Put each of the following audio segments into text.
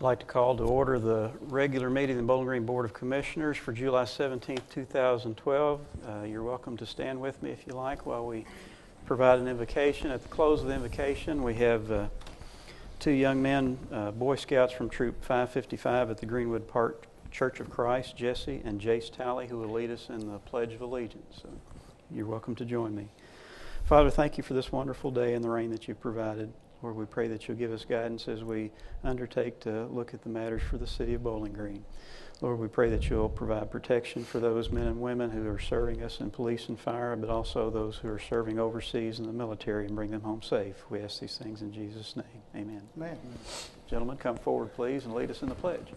I'd like to call to order the regular meeting of the Bowling Green Board of Commissioners for July 17th, 2012. You're welcome to stand with me if you like while we provide an invocation. At the close of the invocation, we have two young men, Boy Scouts from Troop 555 at the Greenwood Park Church of Christ, Jesse and Jace Talley, who will lead us in the Pledge of Allegiance. So you're welcome to join me. Father, thank you for this wonderful day and the rain that you've provided. Lord, we pray that you'll give us guidance as we undertake to look at the matters for the city of Bowling Green. Lord, we pray that you'll provide protection for those men and women who are serving us in police and fire, but also those who are serving overseas in the military, and bring them home safe. We ask these things in Jesus' name. Amen. Amen. Gentlemen, come forward, please, and lead us in the pledge.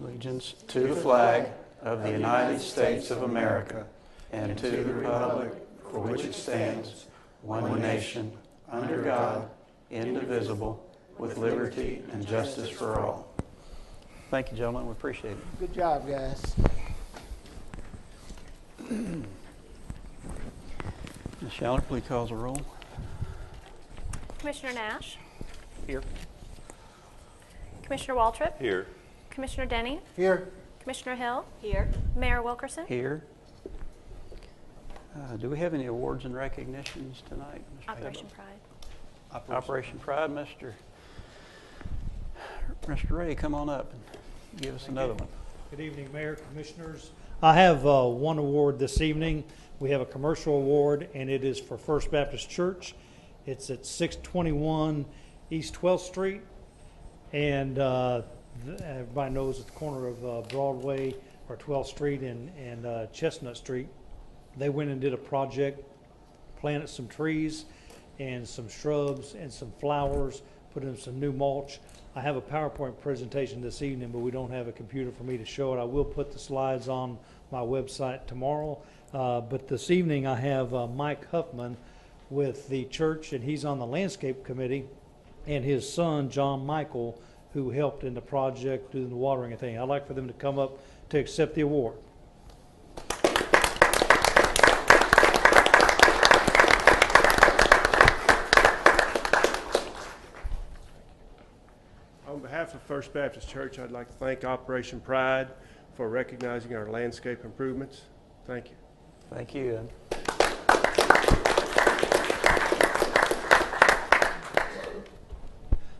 Allegiance to the flag of the United States of America and to the republic for which it stands, one nation, under God, indivisible, with liberty and justice for all. Thank you, gentlemen. We appreciate it. Good job, guys. Ms. Schaller, please call the roll. Commissioner Nash. Here. Commissioner Waltrip. Here. Commissioner Denny. Here. Commissioner Hill. Here. Mayor Wilkerson. Here. Do we have any awards and recognitions tonight, Mr. Operation Pride. Pride. Operation Pride, Mr. Ray, come on up and give us another one. Good evening, Mayor, Commissioners. I have one award this evening. We have a commercial award, and it is for First Baptist Church. It's at 621 East 12th Street, and everybody knows at the corner of Broadway or 12th Street and Chestnut Street. They went and did a project, planted some trees and some shrubs and some flowers, put in some new mulch. I have a PowerPoint presentation this evening, but we don't have a computer for me to show it. I will put the slides on my website tomorrow. But this evening I have Mike Huffman with the church, and he's on the landscape committee, and his son, John Michael, who helped in the project doing the watering and thing. I'd like for them to come up to accept the award. On behalf of First Baptist Church, I'd like to thank Operation Pride for recognizing our landscape improvements. Thank you. Thank you.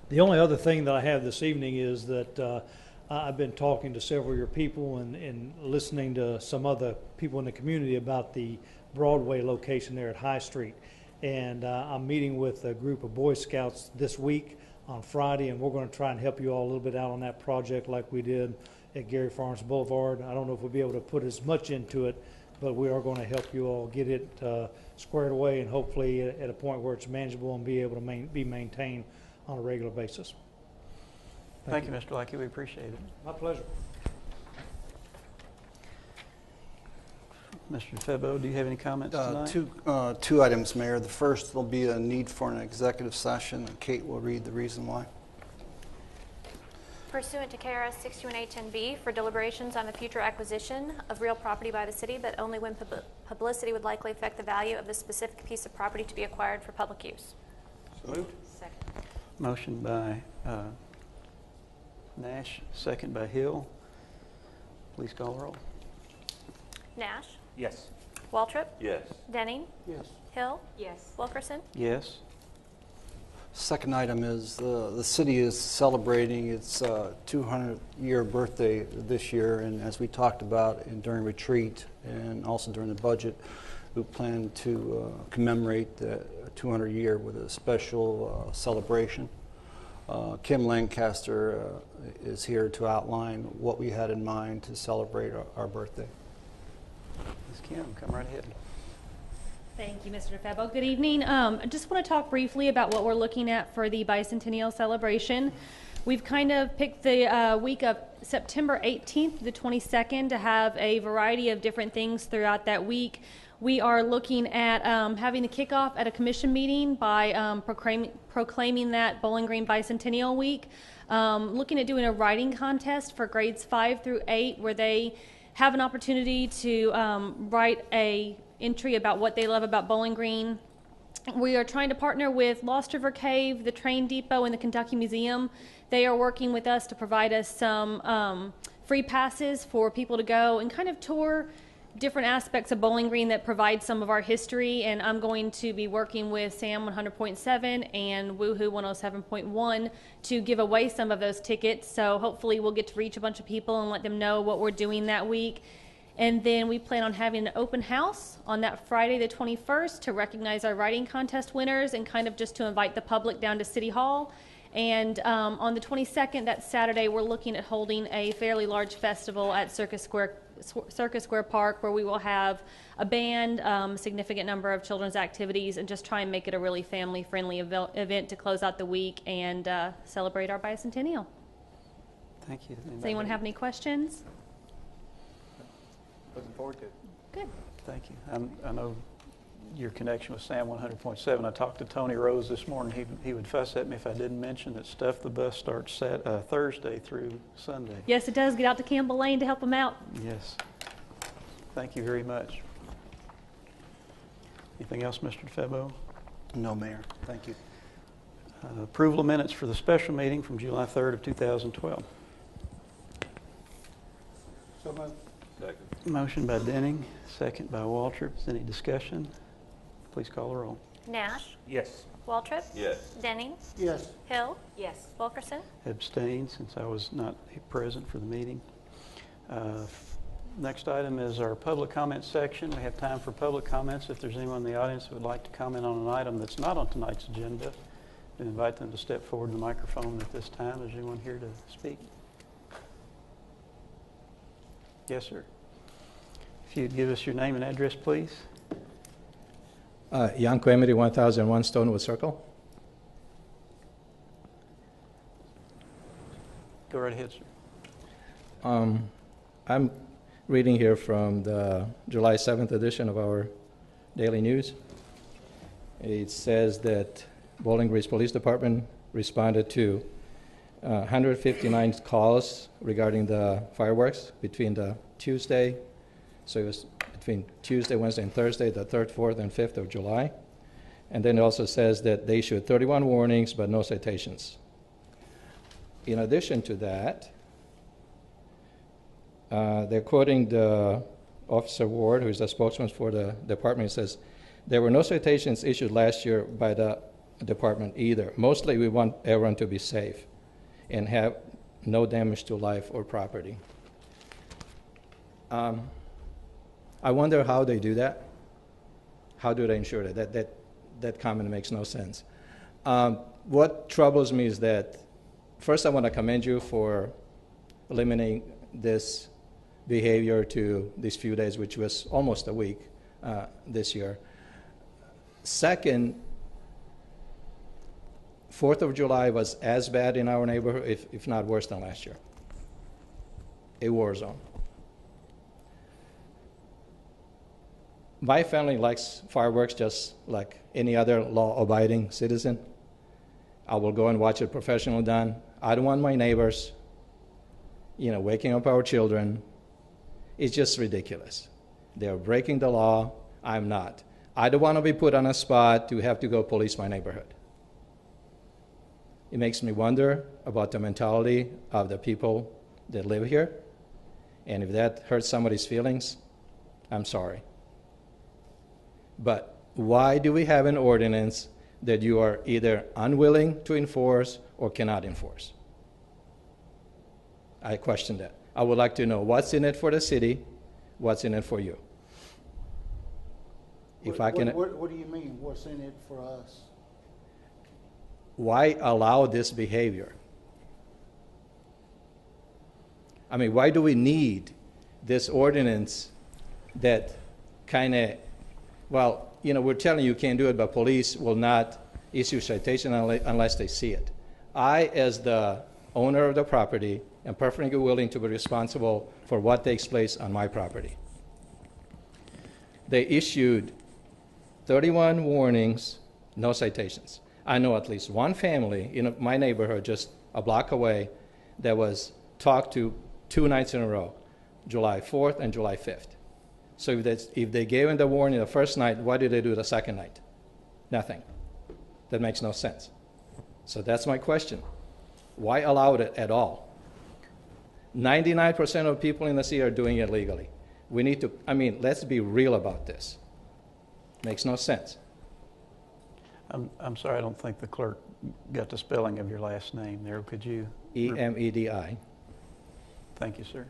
The only other thing that I have this evening is that I've been talking to several of your people and listening to some other people in the community about the Broadway location there at High Street. And I'm meeting with a group of Boy Scouts this week on Friday, and we're going to try and help you all a little bit out on that project like we did at Gary Farms Boulevard. I don't know if we'll be able to put as much into it, but we are going to help you all get it squared away and hopefully at a point where it's manageable and be able to be maintained on a regular basis. Thank you, Mr. Lackey. We appreciate it. My pleasure. Mr. Febo, do you have any comments tonight? Two items, Mayor. The first will be a need for an executive session, and Kate will read the reason why. Pursuant to KRS 621A10B for deliberations on the future acquisition of real property by the city, but only when publicity would likely affect the value of the specific piece of property to be acquired for public use. So moved. Second. Motion by Nash, second by Hill. Please call the roll. Nash. Yes. Waltrip. Yes. Denning. Yes. Hill. Yes. Wilkerson. Yes. Second item is the city is celebrating its 200-year birthday this year, and as we talked about during retreat and also during the budget, we plan to commemorate the 200 year with a special celebration. Kim Lancaster is here to outline what we had in mind to celebrate our birthday. Ms. Kim, come right ahead. Thank you, Mr. Febo. Good evening. I just want to talk briefly about what we're looking at for the bicentennial celebration. We've kind of picked the week of September 18th to the 22nd to have a variety of different things throughout that week. We are looking at having the kickoff at a commission meeting by proclaiming that Bowling Green Bicentennial Week. Looking at doing a writing contest for grades 5 through 8 where they have an opportunity to write a entry about what they love about Bowling Green, We are trying to partner with Lost River Cave, the Train Depot, and the Kentucky Museum. They are working with us to provide us some free passes for people to go and kind of tour different aspects of Bowling Green that provide some of our history. And I'm going to be working with Sam 100.7 and Woohoo 107.1 to give away some of those tickets. So hopefully we'll get to reach a bunch of people and let them know what we're doing that week. And then we plan on having an open house on that Friday the 21st to recognize our writing contest winners and kind of just to invite the public down to City Hall. And on the 22nd, that Saturday, we're looking at holding a fairly large festival at Circus Square Park, where we will have a band, significant number of children's activities, and just try and make it a really family-friendly event to close out the week and celebrate our bicentennial. Thank you. Does anyone have any questions? Looking forward to it. Good. Thank you. I know your connection with Sam 100.7. I talked to Tony Rose this morning. He would fuss at me if I didn't mention that Stuff the Bus starts Thursday through Sunday. Yes, it does. Get out to Campbell Lane to help them out. Yes. Thank you very much. Anything else, Mr. DeFebo? No, Mayor. Thank you. Approval of minutes for the special meeting from July 3rd of 2012. So moved. Motion by Denning, second by Waltrip. Is any discussion? Please call the roll. Nash, Yes. Waltrip, Yes. Denning, Yes. Hill. Yes. Wilkerson. Abstain since I was not present for the meeting. Next item is our public comment section. We have time for public comments. If there's anyone in the audience who would like to comment on an item that's not on tonight's agenda, we invite them to step forward to the microphone at this time. Is anyone here to speak? Yes, sir. If you'd give us your name and address, please. Yanko Emery, 1001 Stonewood Circle. Go right ahead, sir. I'm reading here from the July 7th edition of our Daily News. It says that Bowling Green Police Department responded to 159 calls regarding the fireworks between the Tuesday, so it was between Tuesday, Wednesday, and Thursday, the 3rd, 4th, and 5th of July. And then it also says that they issued 31 warnings but no citations. In addition to that, they're quoting the Officer Ward, who is the spokesman for the department. He says, there were no citations issued last year by the department either. Mostly we want everyone to be safe and have no damage to life or property. I wonder how they do that. How do they ensure that? That comment makes no sense. What troubles me is that, first I want to commend you for eliminating this behavior to these few days, which was almost a week this year. Second, 4th of July was as bad in our neighborhood, if not worse than last year. A war zone. My family likes fireworks just like any other law-abiding citizen. I will go and watch it professionally done. I don't want my neighbors, waking up our children. It's just ridiculous. They're breaking the law. I'm not. I don't want to be put on a spot to have to go police my neighborhood. It makes me wonder about the mentality of the people that live here. And if that hurts somebody's feelings, I'm sorry. But why do we have an ordinance that you are either unwilling to enforce or cannot enforce? I question that. I would like to know what's in it for the city, what's in it for you. If I can. What do you mean, what's in it for us? Why allow this behavior? I mean, why do we need this ordinance that kind of, we're telling you can't do it, but police will not issue citation unless they see it. I, as the owner of the property, am perfectly willing to be responsible for what takes place on my property. They issued 31 warnings, no citations. I know at least one family in my neighborhood just a block away that was talked to 2 nights in a row, July 4th and July 5th. So if they gave him the warning the first night, what did they do the second night? Nothing. That makes no sense. So that's my question. Why allow it at all? 99% of people in the city are doing it legally. We need to, let's be real about this. Makes no sense. I'm sorry, I don't think the clerk got the spelling of your last name there. Could you? EMEDI. Thank you, sir.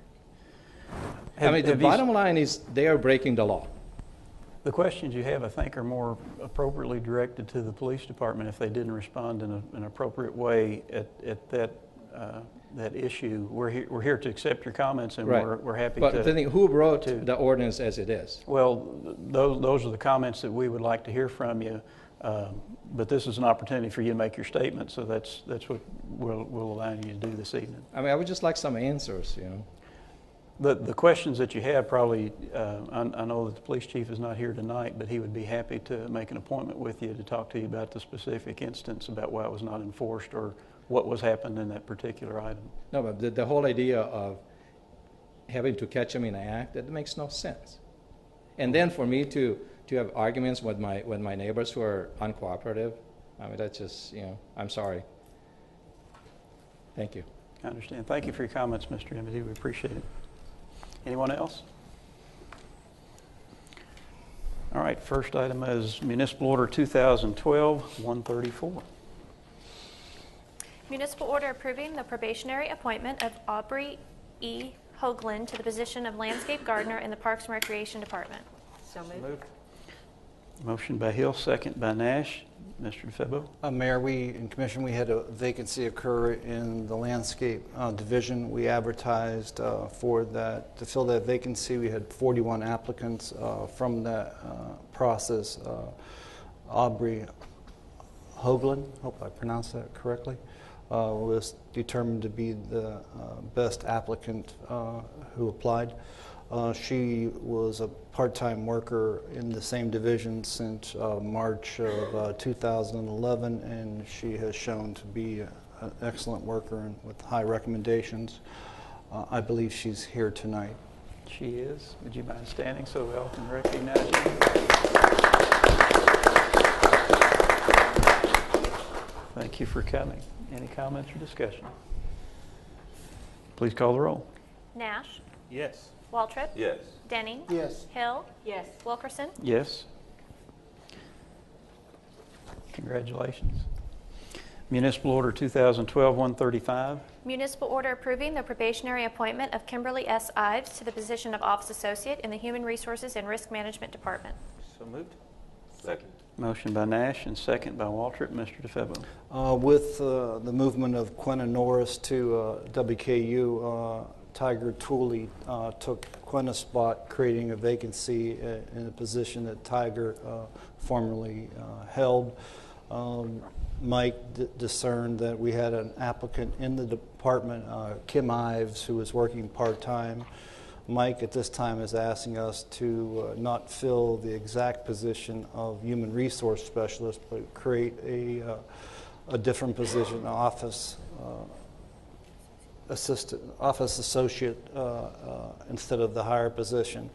The bottom line is they are breaking the law. The questions you have, I think, are more appropriately directed to the police department if they didn't respond in an appropriate way at that issue. We're here to accept your comments, and Right. we're happy But to. the thing, who wrote the ordinance as it is? Well, those are the comments that we would like to hear from you. But this is an opportunity for you to make your statement, so that's what we'll allow you to do this evening. I would just like some answers, The questions that you have probably, I know that the police chief is not here tonight, but he would be happy to make an appointment with you to talk to you about the specific instance, about why it was not enforced or what was happened in that particular item. No, but the whole idea of having to catch them in an act, that makes no sense. And then for me to have arguments with my neighbors who are uncooperative, that's just, I'm sorry. Thank you. I understand. Thank you for your comments, Mr. Emmett. We appreciate it. Anyone else? All right, first item is Municipal Order 2012-134. Municipal order approving the probationary appointment of Aubrey E. Hoagland to the position of landscape gardener in the Parks and Recreation Department. So moved. Motion by Hill, second by Nash. Mr. DeFebo. Mayor, we in commission, we had a vacancy occur in the landscape division. We advertised to fill that vacancy. We had 41 applicants from that process. Aubrey Hoagland, hope I pronounced that correctly, was determined to be the best applicant who applied. She was a part-time worker in the same division since March of 2011, and she has shown to be an excellent worker and with high recommendations. I believe she's here tonight. She is. Would you mind standing so we all can recognize you? Thank you for coming. Any comments or discussion? Please call the roll. Nash, Yes. Waltrip, Yes. Denning, Yes. Hill, Yes. Wilkerson. Yes. Congratulations. Municipal Order 2012-135. Municipal order approving the probationary appointment of Kimberly S. Ives to the position of Office Associate in the Human Resources and Risk Management Department. So moved. Second. Motion by Nash and second by Waltrip. Mr. DeFebo. With the movement of Quentin Norris to WKU, Tiger Tooley took Quentin's spot, creating a vacancy in a position that Tiger formerly held. Mike discerned that we had an applicant in the department, Kim Ives, who was working part-time. Mike at this time is asking us to not fill the exact position of human resource specialist, but create a different position, office associate instead of the higher position.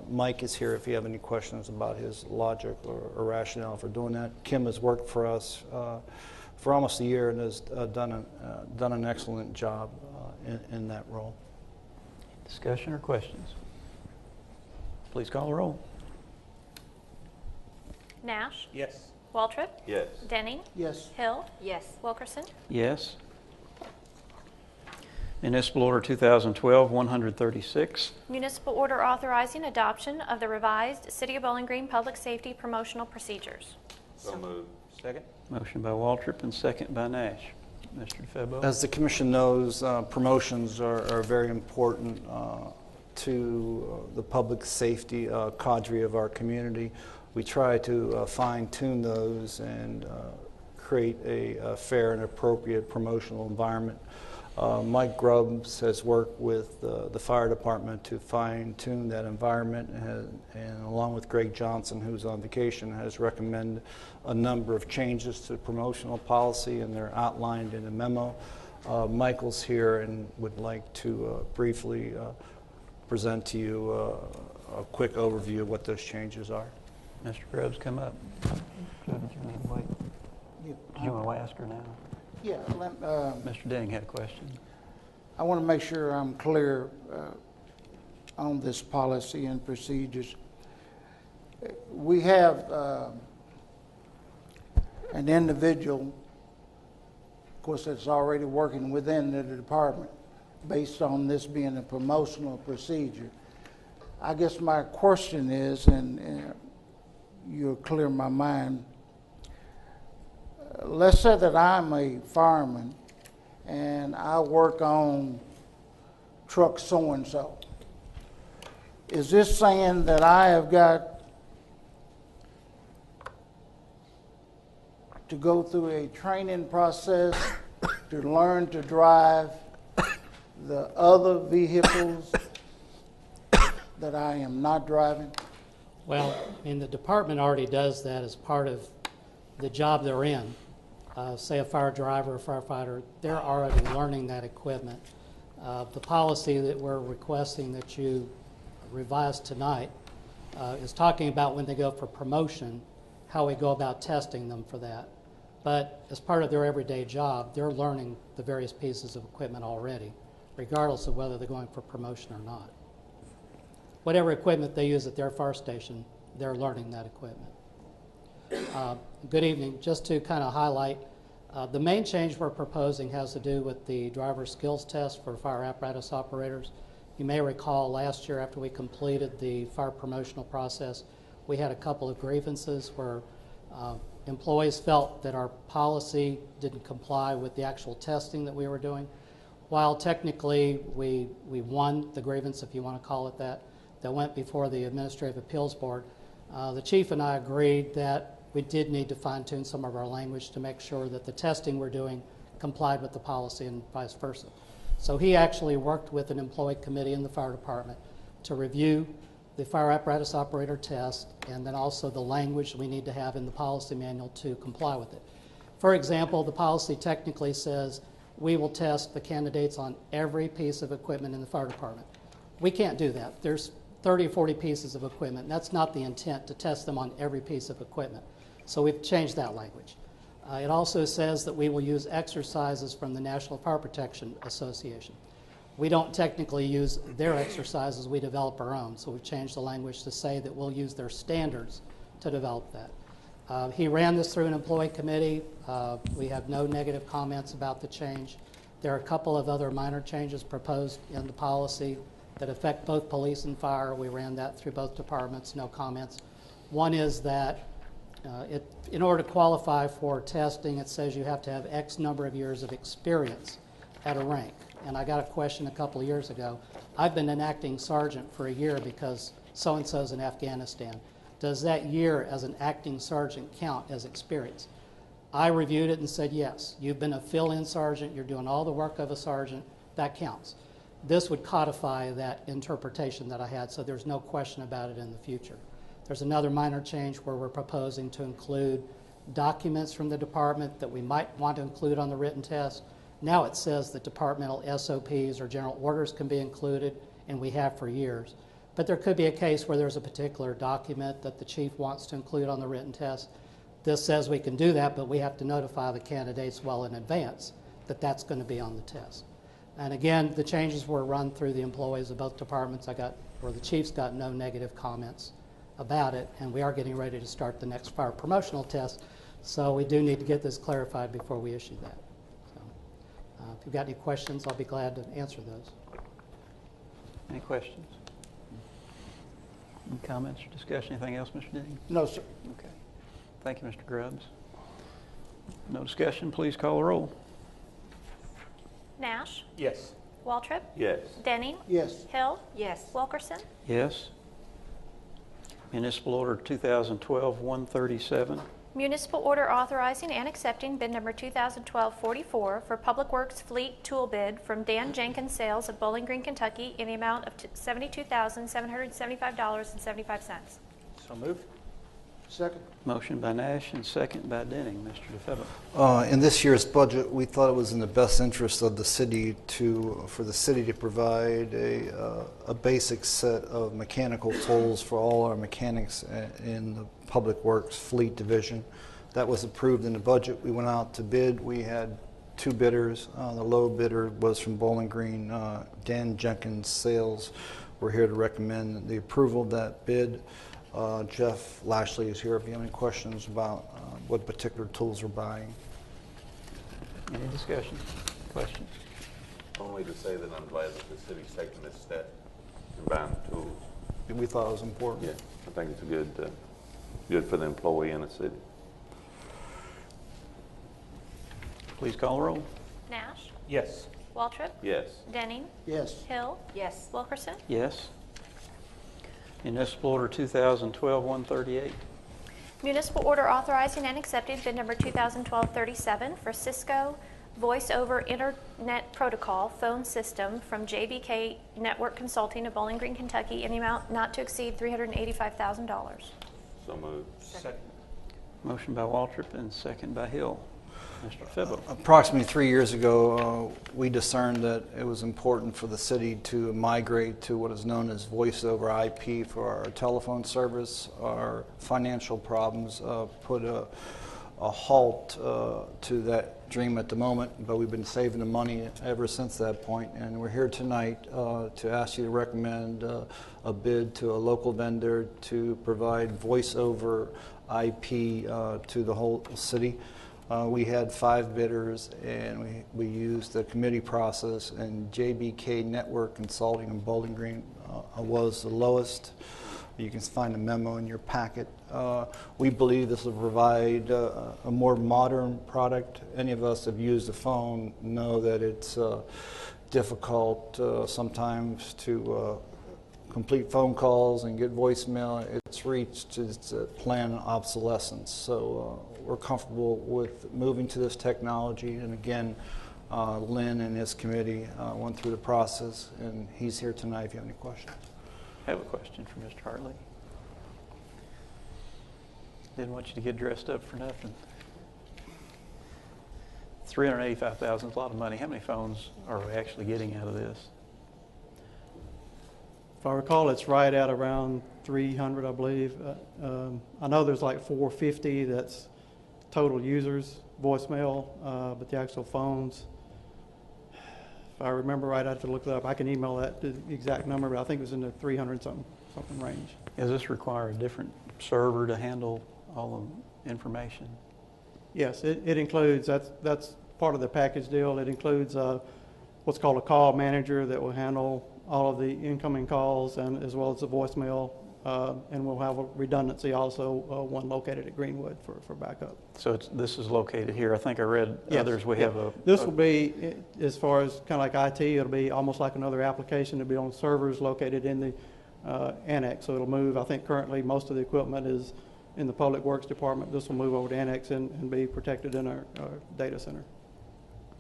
Mike is here if you have any questions about his logic or rationale for doing that. Kim has worked for us for almost a year and has done an excellent job in that role. Discussion or questions? Please call the roll. Nash, Yes. Waltrip, Yes. Denning, Yes. Hill, Yes. Wilkerson. Yes. Municipal Order 2012-136. Municipal order authorizing adoption of the revised City of Bowling Green Public Safety Promotional Procedures. So moved. Second. Motion by Waltrip and second by Nash. Mr. DeFebo. As the commission knows, promotions are very important to the public safety cadre of our community. We try to fine-tune those and create a fair and appropriate promotional environment. Mike Grubbs has worked with the fire department to fine-tune that environment, and along with Greg Johnson, who's on vacation, has recommended a number of changes to the promotional policy, and they're outlined in a memo. Michael's here and would like to briefly present to you a quick overview of what those changes are. Mr. Grubbs, come up. So did you need to wait? Yeah. Do you want to ask her now? Yeah, Mr. Denning had a question. I want to make sure I'm clear on this policy and procedures. We have an individual, of course, that's already working within the department based on this being a promotional procedure. I guess my question is, and you'll clear my mind, let's say that I'm a fireman and I work on truck so-and-so. Is this saying that I have got to go through a training process to learn to drive the other vehicles that I am not driving? Well, the department already does that as part of the job they're in. Say a fire driver or firefighter, they're already learning that equipment. The policy that we're requesting that you revise tonight is talking about when they go for promotion, how we go about testing them for that. But as part of their everyday job, they're learning the various pieces of equipment already, regardless of whether they're going for promotion or not. Whatever equipment they use at their fire station, they're learning that equipment. Good evening. Just to kind of highlight, the main change we're proposing has to do with the driver skills test for fire apparatus operators. You may recall last year after we completed the fire promotional process, we had a couple of grievances where employees felt that our policy didn't comply with the actual testing that we were doing. While technically we won the grievance, if you want to call it that went before the Administrative Appeals Board, the chief and I agreed that we did need to fine-tune some of our language to make sure that the testing we're doing complied with the policy and vice versa. So he actually worked with an employee committee in the fire department to review the fire apparatus operator test and then also the language we need to have in the policy manual to comply with it. For example, the policy technically says we will test the candidates on every piece of equipment in the fire department. We can't do that. There's 30 or 40 pieces of equipment, and that's not the intent to test them on every piece of equipment. So we've changed that language. It also says that we will use exercises from the National Fire Protection Association. We don't technically use their exercises, we develop our own. So we've changed the language to say that we'll use their standards to develop that. He ran this through an employee committee. We have no negative comments about the change. There are a couple of other minor changes proposed in the policy that affect both police and fire. We ran that through both departments, no comments. One is that in order to qualify for testing, it says you have to have X number of years of experience at a rank. And I got a question a couple of years ago. I've been an acting sergeant for a year because so-and-so's in Afghanistan. Does that year as an acting sergeant count as experience? I reviewed it and said, yes, you've been a fill-in sergeant, you're doing all the work of a sergeant, that counts. This would codify that interpretation that I had, so there's no question about it in the future. There's another minor change where we're proposing to include documents from the department that we might want to include on the written test. Now it says that departmental SOPs or general orders can be included, and we have for years. But there could be a case where there's a particular document that the chief wants to include on the written test. This says we can do that, but we have to notify the candidates well in advance that that's going to be on the test. And again, the changes were run through the employees of both departments. The chief's got no negative comments about it, and we are getting ready to start the next fire promotional test, so we do need to get this clarified before we issue that. So, if you've got any questions, I'll be glad to answer those. Any questions? Any comments or discussion? Anything else, Mr. Denning? No, sir. Okay. Thank you, Mr. Grubbs. No discussion, please call the roll. Nash, Yes. Waltrip, Yes. Denning, Yes. Hill. Yes. Wilkerson. Yes. Municipal Order 2012-137. Municipal order authorizing and accepting bid number 2012-44 for Public Works Fleet Tool Bid from Dan Jenkins Sales of Bowling Green, Kentucky in the amount of $72,775.75. So moved. Second. Motion by Nash and second by Denning. Mr. DeFebo. In this year's budget, we thought it was in the best interest of the city for the city to provide a basic set of mechanical tools for all our mechanics in the Public Works Fleet Division. That was approved in the budget. We went out to bid. We had 2 bidders. The low bidder was from Bowling Green, Dan Jenkins Sales. We're here to recommend the approval of that bid. Jeff Lashley is here if you have any questions about what particular tools we're buying. Any discussion, questions? Only to say that I'm glad that the city's taking this step in buying the tools. We thought it was important. Yeah, I think it's good for the employee in the city. Please call the roll. Nash, Yes. Waltrip, Yes. Denning, Yes. Hill, Yes. Wilkerson. Yes. Municipal Order 2012-138. Municipal order authorizing and accepting bid number 2012-37 for Cisco Voice over Internet Protocol phone system from JBK Network Consulting of Bowling Green, Kentucky, in the amount not to exceed $385,000. So moved. Second. Motion by Waltrip and second by Hill. Mr. Febo. Approximately 3 years ago, we discerned that it was important for the city to migrate to what is known as voice over IP for our telephone service. Our financial problems put a halt to that dream at the moment, but we've been saving the money ever since that point, and we're here tonight to ask you to recommend a bid to a local vendor to provide voice over IP to the whole city. We had 5 bidders, and we used the committee process, and JBK Network Consulting in Bowling Green was the lowest. You can find a memo in your packet. We believe this will provide a more modern product. Any of us that have used a phone know that it's difficult sometimes to complete phone calls and get voicemail. It's reached its planned obsolescence. So we're comfortable with moving to this technology. And again, Lynn and his committee went through the process, and he's here tonight if you have any questions. I have a question for Mr. Hartley. Didn't want you to get dressed up for nothing. $385,000 is a lot of money. How many phones are we actually getting out of this? If I recall, it's right at around 300, I believe. I know there's like 450 that's total users, voicemail, but the actual phones, if I remember right, I have to look it up. I can email that the exact number, but I think it was in the 300 something range. Does this require a different server to handle all the information? Yes, it includes, that's part of the package deal. It includes what's called a call manager that will handle all of the incoming calls and as well as the voicemail, and we'll have a redundancy also, one located at Greenwood for backup. So this is located here. I think I read others. We have a... This will be, as far as kind of like IT, it'll be almost like another application. It'll be on servers located in the annex, so it'll move. I think currently most of the equipment is in the Public Works Department. This will move over to annex and be protected in our data center.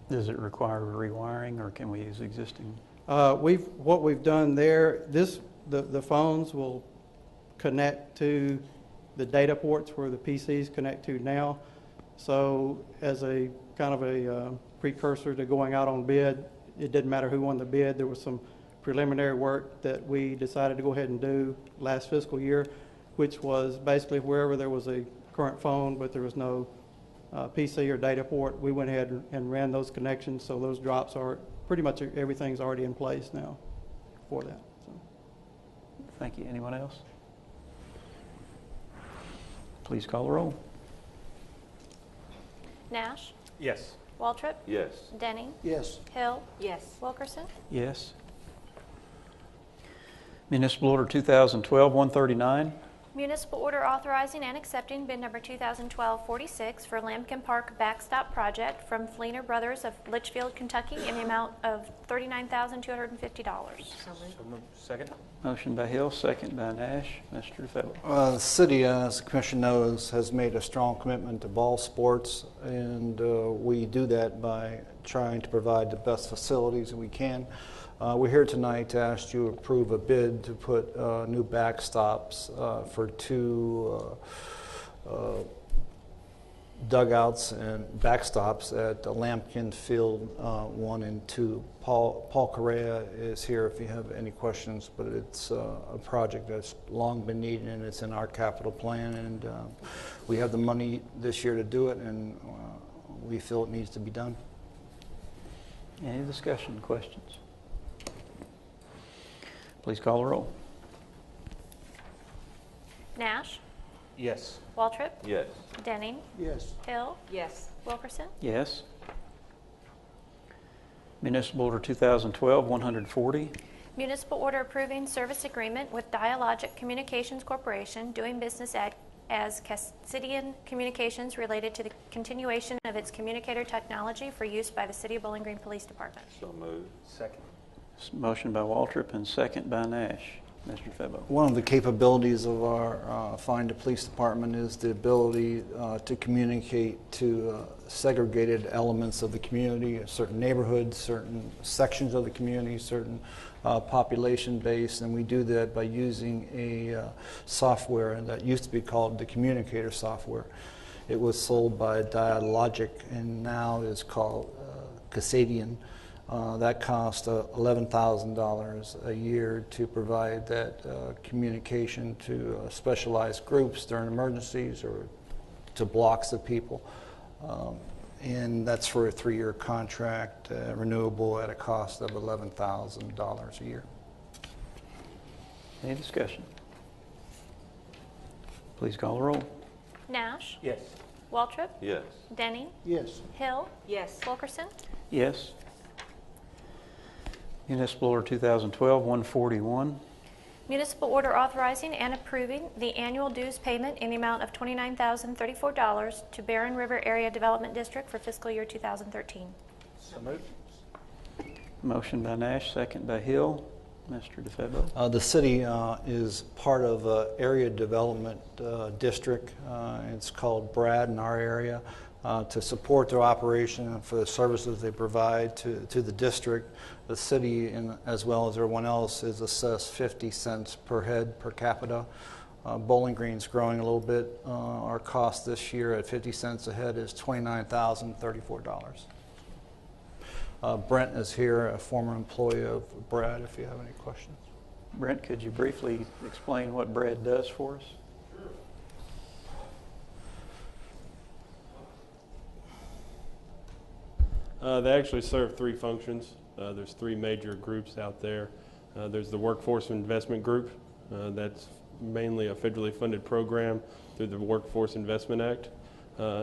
Does it require rewiring, or can we use existing? What we've done there, the phones will connect to the data ports where the PCs connect to now. So as a kind of a precursor to going out on bid, it didn't matter who won the bid. There was some preliminary work that we decided to go ahead and do last fiscal year, which was basically wherever there was a current phone but there was no PC or data port, we went ahead and ran those connections. So those drops are pretty much everything's already in place now for that. So. Thank you. Anyone else? Please call the roll. Nash, Yes. Waltrip, Yes. Denning, Yes. Hill, Yes. Wilkerson. Yes. Municipal Order 2012-139. Municipal order authorizing and accepting bid number 2012-46 for Lambkin Park Backstop Project from Fleener Brothers of Litchfield, Kentucky in the amount of $39,250. So moved. Second. Motion by Hill, second by Nash. Mr. DeFebo. The city, as the commission knows, has made a strong commitment to ball sports, and we do that by trying to provide the best facilities that we can. We're here tonight to ask you to approve a bid to put new backstops for 2 dugouts and backstops at the Lampkin Field 1 and 2. Paul Correa is here if you have any questions, but it's a project that's long been needed, and it's in our capital plan, and we have the money this year to do it, and we feel it needs to be done. Any discussion, questions? Please call the roll. Nash, Yes. Waltrip, Yes. Denning, Yes. Hill, Yes. Wilkerson. Yes. Municipal Order 2012-140. Municipal order approving service agreement with Dialogic Communications Corporation doing business as Cassidian Communications related to the continuation of its communicator technology for use by the City of Bowling Green Police Department. So moved. Second. Motion by Waltrip and second by Nash. Mr. Febo. One of the capabilities of our Find a Police Department is the ability to communicate to segregated elements of the community, certain neighborhoods, certain sections of the community, certain population base, and we do that by using a software that used to be called the Communicator software. It was sold by Dialogic and now is called Cassidian. That cost $11,000 a year to provide that communication to specialized groups during emergencies or to blocks of people. And that's for a 3-year contract, renewable at a cost of $11,000 a year. Any discussion? Please call the roll. Nash, Yes. Waltrip, Yes. Denning, Yes. Hill, Yes. Wilkerson. Yes. Municipal Order 2012-141. Municipal order authorizing and approving the annual dues payment in the amount of $29,034 to Barren River Area Development District for fiscal year 2013. So moved. Motion by Nash, second by Hill. Mr. DeFebo. The city is part of an area development district. It's called BRAD in our area. To support their operation and for the services they provide to the district, the city, as well as everyone else, is assessed 50 cents per head per capita. Bowling Green's growing a little bit. Our cost this year at 50 cents a head is $29,034. Brent is here, a former employee of BRAD, if you have any questions. Brent, could you briefly explain what BRAD does for us? They actually serve 3 functions. There's 3 major groups out there. There's the Workforce Investment Group. That's mainly a federally funded program through the Workforce Investment Act.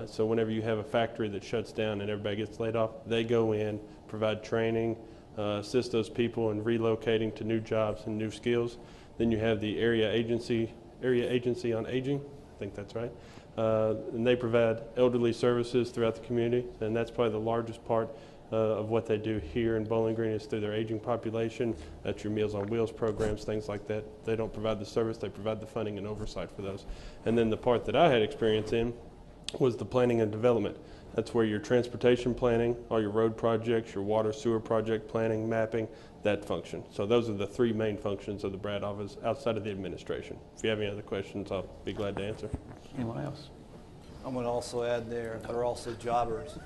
So whenever you have a factory that shuts down and everybody gets laid off, they go in, provide training, assist those people in relocating to new jobs and new skills. Then you have the Area Agency on Aging. I think that's right. And they provide elderly services throughout the community, and that's probably the largest part of what they do here in Bowling Green is through their aging population. That's your Meals on Wheels programs, things like that. They don't provide the service, they provide the funding and oversight for those. And then the part that I had experience in was the planning and development. That's where your transportation planning, all your road projects, your water sewer project planning, mapping, that function. So those are the 3 main functions of the BRAD office outside of the administration. If you have any other questions, I'll be glad to answer. Anyone else? I'm going to also add they're also jobbers.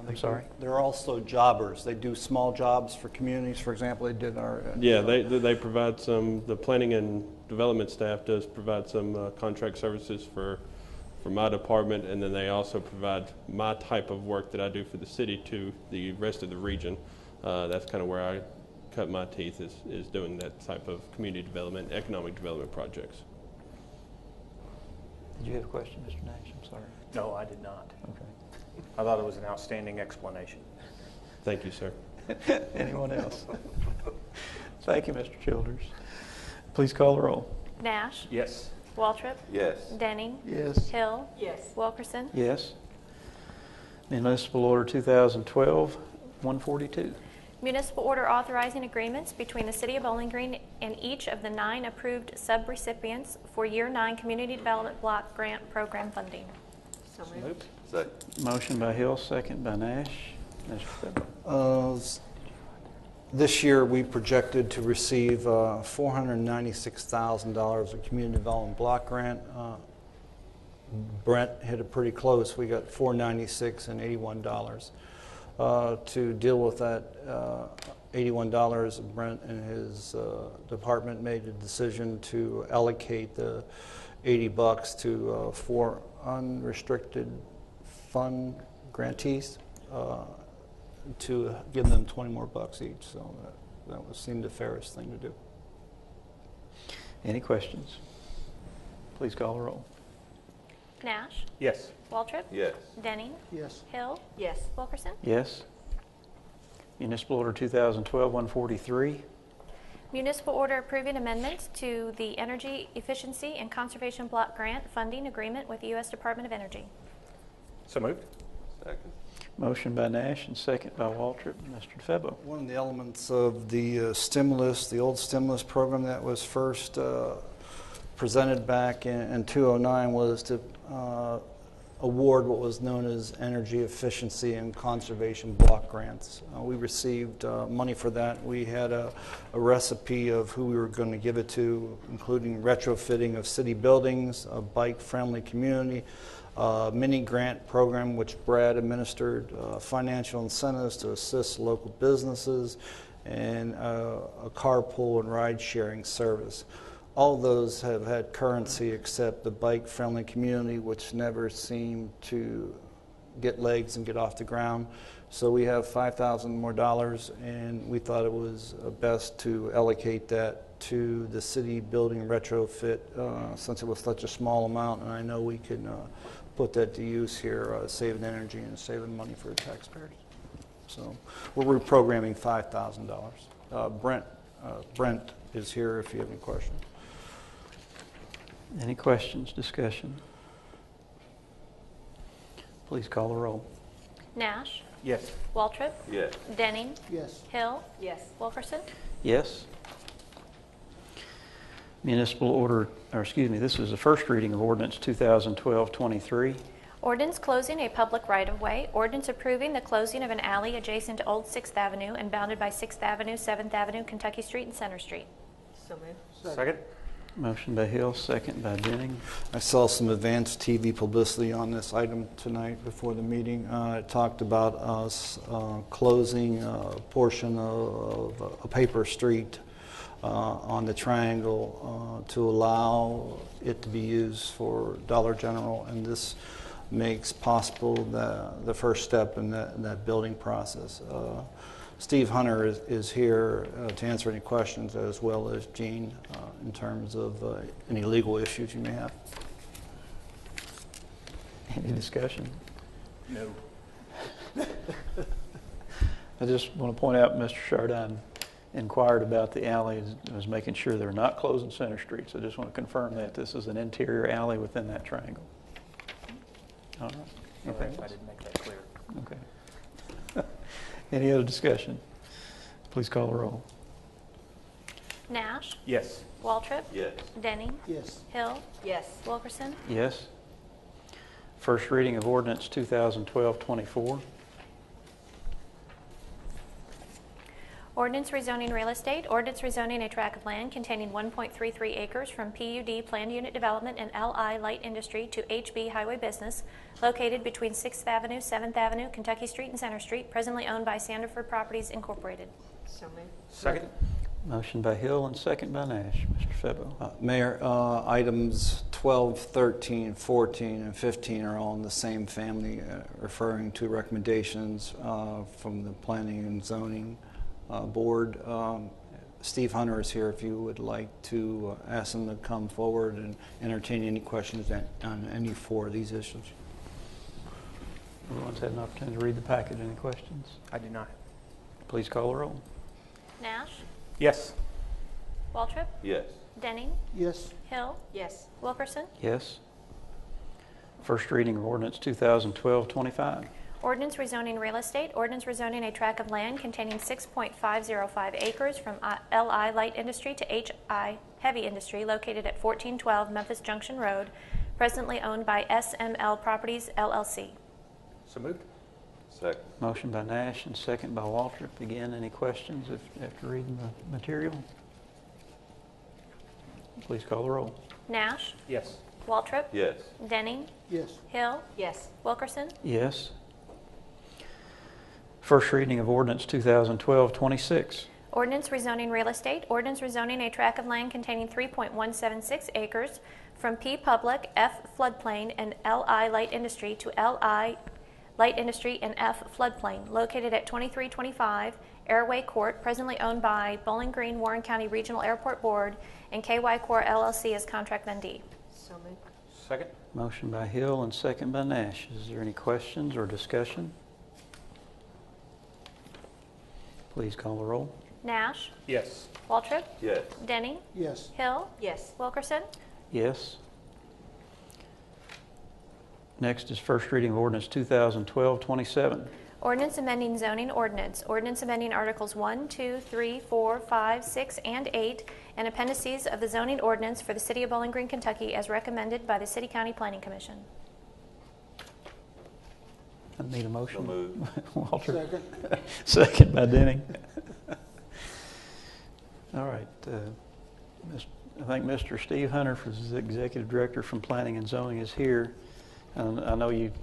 I'm sorry? They're also jobbers. They do small jobs for communities. For example, they did our... Yeah, they provide some, the planning and development staff does provide some contract services for my department, and then they also provide my type of work that I do for the city to the rest of the region. That's kind of where I cut my teeth, is doing that type of community development, economic development projects. Did you have a question, Mr. Nash? I'm sorry. No, I did not. Okay. I thought it was an outstanding explanation. Thank you, sir. Anyone else? Thank you, Mr. Childers. Please call the roll. Nash, Yes. Waltrip, Yes. Denning, Yes. Hill, Yes. Wilkerson. Yes. Municipal Order 2012-142. Municipal order authorizing agreements between the City of Bowling Green and each of the 9 approved subrecipients for Year 9 Community Development Block Grant Program funding. So moved. Second. Motion by Hill, second by Nash. Mr. Febo. This year, we projected to receive $496,000 of community development block grant. Brent hit it pretty close. We got $496 and $81. To deal with that $81, Brent and his department made a decision to allocate the $80 to 4 unrestricted fund grantees to give them 20 more bucks each. So that seemed the fairest thing to do. Any questions? Please call the roll. Nash, Yes. Waltrip, Yes. Denning, Yes. Hill, Yes. Wilkerson. Yes. Municipal Order 2012-143. Municipal order approving amendments to the Energy Efficiency and Conservation Block Grant Funding Agreement with the U.S. Department of Energy. So moved. Second. Motion by Nash and second by Waltrip. Mr. DeFebo. One of the elements of the stimulus, the old stimulus program that was first presented back in 2009 was to award what was known as Energy Efficiency and Conservation Block Grants. We received money for that. We had a recipe of who we were going to give it to, including retrofitting of city buildings, a bike-friendly community, mini grant program which Brad administered, financial incentives to assist local businesses, and a carpool and ride-sharing service. All of those have had currency except the bike-friendly community, which never seemed to get legs and get off the ground. So we have $5,000 more, and we thought it was best to allocate that to the city building retrofit since it was such a small amount, and I know we can put that to use here, saving energy and saving money for the taxpayers. So we're reprogramming $5,000. Brent is here if you have any questions. Any questions, discussion? Please call the roll. Nash, Yes. Waltrip, Yes. Denning, Yes. Hill, Yes. Wilkerson. Yes. Municipal order, this is the first reading of ordinance 2012-23. Ordinance closing a public right-of-way. Ordinance approving the closing of an alley adjacent to Old 6th Avenue and bounded by 6th Avenue, 7th Avenue, Kentucky Street, and Center Street. So moved. Second. Motion by Hill, second by Denning. I saw some advanced TV publicity on this item tonight before the meeting. It talked about us closing a portion of a paper street on the triangle to allow it to be used for Dollar General, and this makes possible the first step in that building process. Steve Hunter is here to answer any questions, as well as Gene, in terms of any legal issues you may have. Any discussion? No. I just want to point out Mr. Chardin inquired about the alley and was making sure they're not closing Center Street. So I just want to confirm that this is an interior alley within that triangle. All right. Anything I else? didn't make that clear. Okay. Any other discussion? Please call the roll. Nash, Yes. Waltrip, Yes. Denning, Yes. Hill, Yes. Wilkerson. Yes. First reading of ordinance 2012-24. Ordinance rezoning real estate. Ordinance rezoning a tract of land containing 1.33 acres from PUD Planned Unit Development and LI Light Industry to HB Highway Business, located between 6th Avenue, 7th Avenue, Kentucky Street, and Center Street, presently owned by Sandiford Properties Incorporated. So moved. Second. Motion by Hill and second by Nash. Mr. Febo. Mayor, items 12, 13, 14, and 15 are all in the same family, referring to recommendations from the Planning and Zoning Board. Steve Hunter is here if you would like to ask him to come forward and entertain any questions on any four of these issues. Everyone's had an opportunity to read the package. Any questions? I did not. Please call the roll. Nash, Yes. Waltrip, Yes. Denning, Yes. Hill, Yes. Wilkerson. Yes. First reading of ordinance 2012-25. Ordinance rezoning real estate. Ordinance rezoning a tract of land containing 6.505 acres from LI Light Industry to HI Heavy Industry, located at 1412 Memphis Junction Road, presently owned by SML Properties, LLC. So moved. Second. Motion by Nash and second by Waltrip. Again, any questions after reading the material? Please call the roll. Nash, Yes. Waltrip? Yes. Denning? Yes. Hill? Yes. Wilkerson? Yes. First reading of ordinance 2012-26. Ordinance rezoning real estate. Ordinance rezoning a tract of land containing 3.176 acres from P Public, F floodplain, and LI light industry to LI light industry and F floodplain, located at 2325 Airway Court, presently owned by Bowling Green Warren County Regional Airport Board and KY Corp. LLC as contract vendee. So moved. Second? Motion by Hill and second by Nash. Is there any questions or discussion? Please call the roll. Nash? Yes. Waltrip? Yes. Denning? Yes. Hill? Yes. Wilkerson? Yes. Next is first reading of ordinance 2012-27. Ordinance amending zoning ordinance. Ordinance amending Articles 1, 2, 3, 4, 5, 6, and 8, and appendices of the zoning ordinance for the City of Bowling Green, Kentucky, as recommended by the City County Planning Commission. I need a motion. So moved. Walter. Second. Second by Denning. All right. I think Mr. Steve Hunter, the Executive Director from Planning and Zoning, is here. I know I've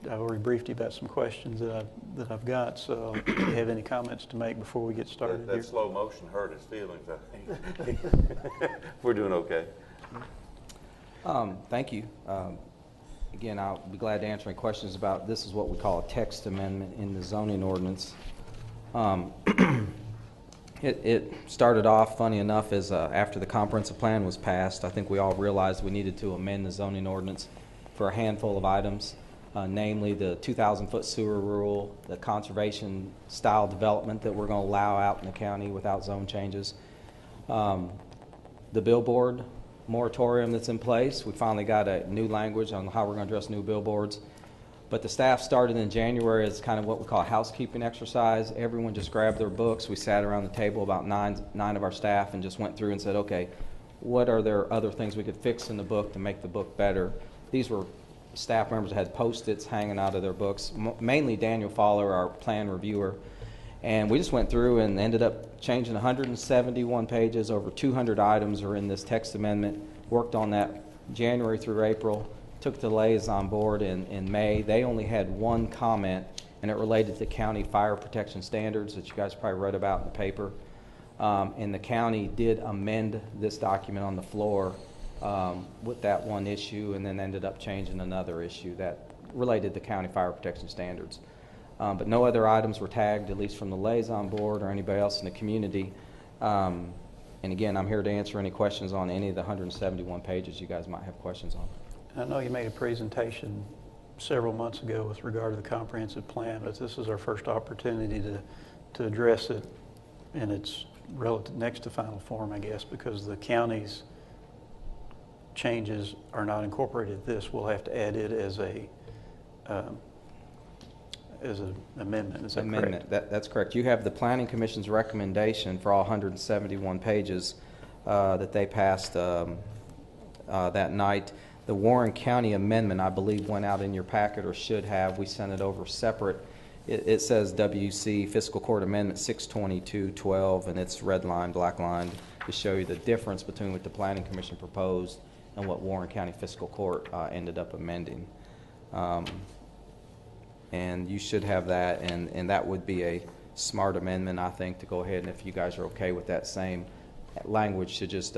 already briefed you about some questions that I've got, so do you have any comments to make before we get started That here? slow motion hurt his feelings, I think. We're doing okay. Thank you. Again, I'll be glad to answer any questions about this. Is what we call a text amendment in the zoning ordinance. It started off, funny enough, as after the comprehensive plan was passed. I think we all realized we needed to amend the zoning ordinance for a handful of items, namely the 2,000-foot sewer rule, the conservation style development that we're going to allow out in the county without zone changes, the billboard moratorium that's in place. We finally got a new language on how we're going to address new billboards. But the staff started in January as kind of what we call a housekeeping exercise. Everyone just grabbed their books. We sat around the table, about nine of our staff, and just went through and said, okay, what are there other things we could fix in the book to make the book better? These were staff members that had Post-its hanging out of their books, mainly Daniel Fowler, our plan reviewer. And we just went through and ended up changing 171 pages. Over 200 items are in this text amendment. Worked on that January through April. Took the liaison board in May. They only had one comment, and it related to county fire protection standards that you guys probably read about in the paper. And the county did amend this document on the floor with that one issue, and then ended up changing another issue that related to county fire protection standards. But no other items were tagged, at least from the liaison board or anybody else in the community. And again, I'm here to answer any questions on any of the 171 pages you guys might have questions on. I know you made a presentation several months ago with regard to the comprehensive plan, but this is our first opportunity to address it in its next to final form, I guess, because the county's changes are not incorporated. This we'll have to add it as an amendment. Is that correct? That's correct. You have the Planning Commission's recommendation for all 171 pages that they passed that night. The Warren County amendment, I believe, went out in your packet, or should have. We sent it over separate. It says WC Fiscal Court Amendment 62212, and it's red line, black line, to show you the difference between what the Planning Commission proposed and what Warren County Fiscal Court ended up amending. And you should have that, and that would be a smart amendment, I think, to go ahead, and if you guys are okay with that same language, to just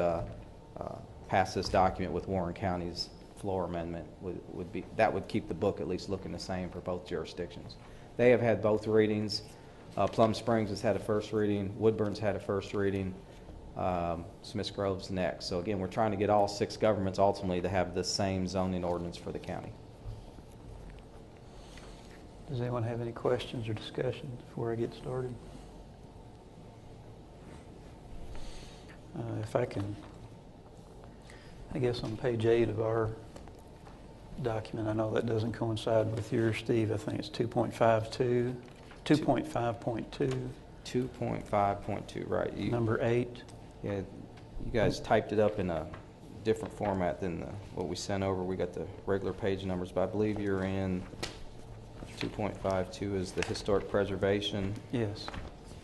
pass this document with Warren County's floor amendment would keep the book at least looking the same for both jurisdictions. They have had both readings. Plum Springs has had a first reading. Woodburn's had a first reading. Smiths Grove's next. So again, we're trying to get all 6 governments ultimately to have the same zoning ordinance for the county. Does anyone have any questions or discussion before I get started? If I can, I guess on page 8 of our document, I know that doesn't coincide with yours, Steve. I think it's 2.52, 2.5.2. 2.5.2, right. Number 8. Yeah, you guys typed it up in a different format than what we sent over. We got the regular page numbers, but I believe you're in 2.52 is the historic preservation. Yes.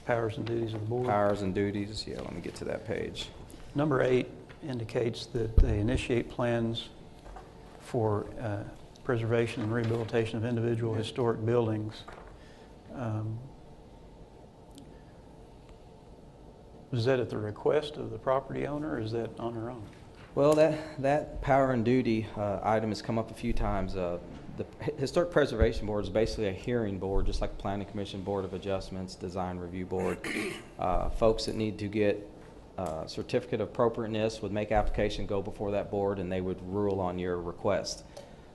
Powers and duties of the board. Powers and duties. Yeah, let me get to that page. Number 8 indicates that they initiate plans for preservation and rehabilitation of individual historic buildings. Was that at the request of the property owner, or is that on her own? Well, that power and duty item has come up a few times. The Historic Preservation Board is basically a hearing board, just like the Planning Commission, Board of Adjustments, Design Review Board. Folks that need to get certificate of appropriateness would make application, go before that board, and they would rule on your request.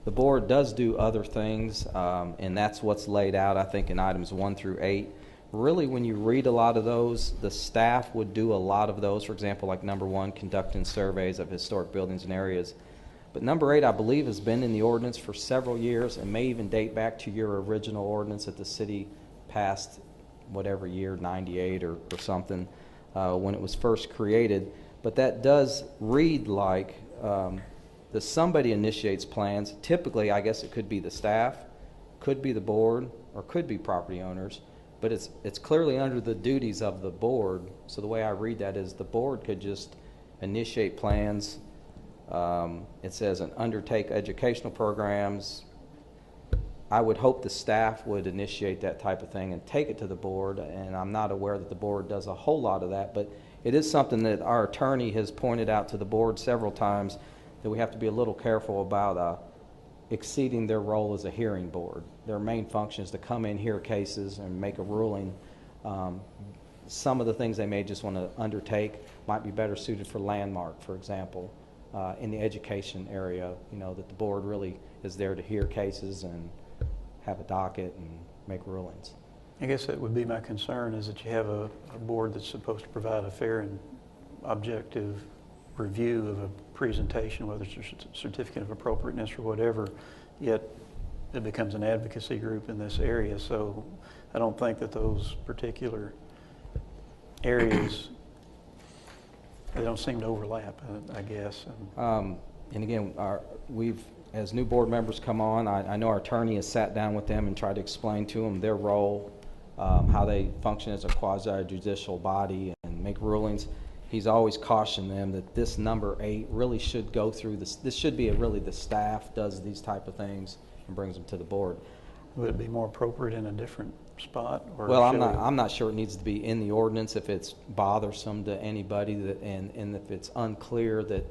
The board does do other things, and that's what's laid out, I think, in items 1 through 8. Really, when you read a lot of those, the staff would do a lot of those. For example, like number 1, conducting surveys of historic buildings and areas. But number 8, I believe, has been in the ordinance for several years and may even date back to your original ordinance that the city passed, whatever year, 98 or something, when it was first created. But that does read like that somebody initiates plans. Typically, I guess it could be the staff, could be the board, or could be property owners. But it's clearly under the duties of the board. So the way I read that is the board could just initiate plans. It says undertake educational programs. I would hope the staff would initiate that type of thing and take it to the board, and I'm not aware that the board does a whole lot of that, but it is something that our attorney has pointed out to the board several times, that we have to be a little careful about exceeding their role as a hearing board. Their main function is to come in, hear cases, and make a ruling. Some of the things they may just want to undertake might be better suited for Landmark, for example, in the education area, that the board really is there to hear cases and have a docket and make rulings. I guess that would be my concern, is that you have a board that's supposed to provide a fair and objective review of a presentation, whether it's a certificate of appropriateness or whatever, yet it becomes an advocacy group in this area. So I don't think that those particular areas, they don't seem to overlap, I guess. And again, as new board members come on, I know our attorney has sat down with them and tried to explain to them their role, how they function as a quasi-judicial body and make rulings. He's always cautioned them that this number 8 really should go through this. This should be really the staff does these type of things and brings them to the board. Would it be more appropriate in a different spot? Or well, I'm not sure it needs to be in the ordinance if it's bothersome to anybody, and if it's unclear that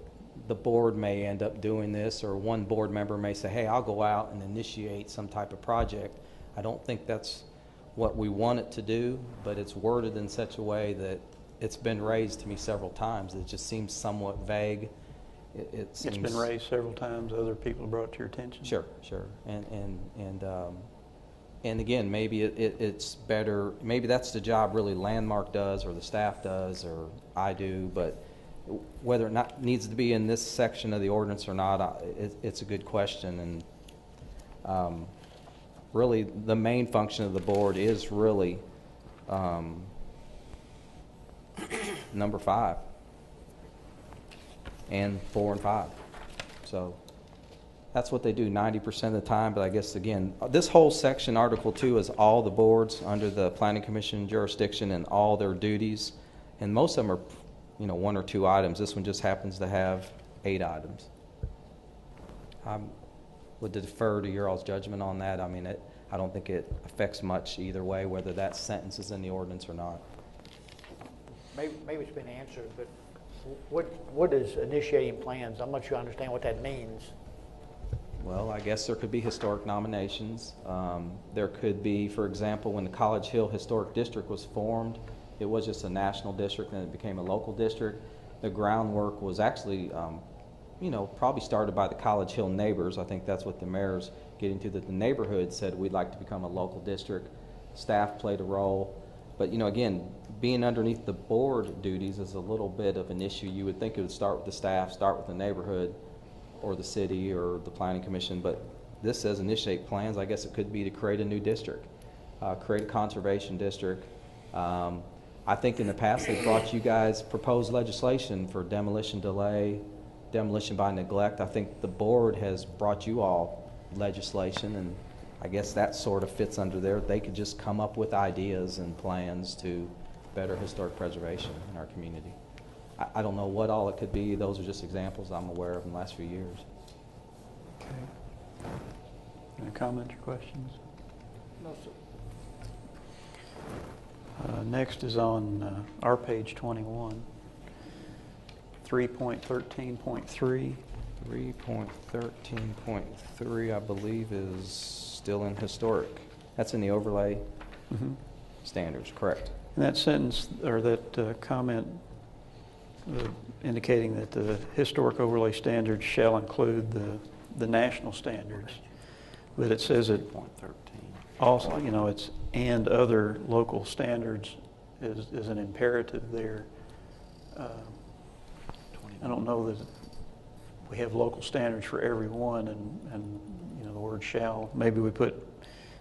the board may end up doing this, or one board member may say, hey, I'll go out and initiate some type of project. I don't think that's what we want it to do, but it's worded in such a way that it's been raised to me several times. It just seems somewhat vague. It's been raised several times. Other people have brought it to your attention. Sure. And again, maybe it's better. Maybe that's the job really Landmark does, or the staff does, or I do. But whether or not it needs to be in this section of the ordinance or not, it's a good question. And really, the main function of the board is really number 5 and 4 and 5. So that's what they do 90% of the time. But I guess, again, this whole section, Article 2, is all the boards under the Planning Commission jurisdiction and all their duties. And most of them are, 1 or 2 items. This one just happens to have 8 items. I would defer to your all's judgment on that. I mean, I don't think it affects much either way, whether that sentence is in the ordinance or not. Maybe it's been answered, but what is initiating plans? I'm not sure I understand what that means. Well, I guess there could be historic nominations. There could be, for example, when the College Hill Historic District was formed, it was just a national district and it became a local district. The groundwork was actually, probably started by the College Hill neighbors. I think that's what the mayor's getting to, that the neighborhood said we'd like to become a local district. Staff played a role. But, again, being underneath the board duties is a little bit of an issue. You would think it would start with the staff, start with the neighborhood, or the city, or the planning commission. But this says initiate plans. I guess it could be to create a new district, create a conservation district. I think in the past they brought you guys proposed legislation for demolition delay, demolition by neglect. I think the board has brought you all legislation, and I guess that sort of fits under there. They could just come up with ideas and plans to better historic preservation in our community. I don't know what all it could be. Those are just examples I'm aware of in the last few years. Any comments or questions? No, sir. Next is on our page 21, 3.13.3. 3.13.3, I believe, is still in historic. That's in the overlay standards, correct? And that sentence, or that comment indicating that the historic overlay standards shall include the national standards, but it says it also, you know, it's and other local standards is an imperative there. I don't know that we have local standards for everyone, and you know, the word shall, maybe we put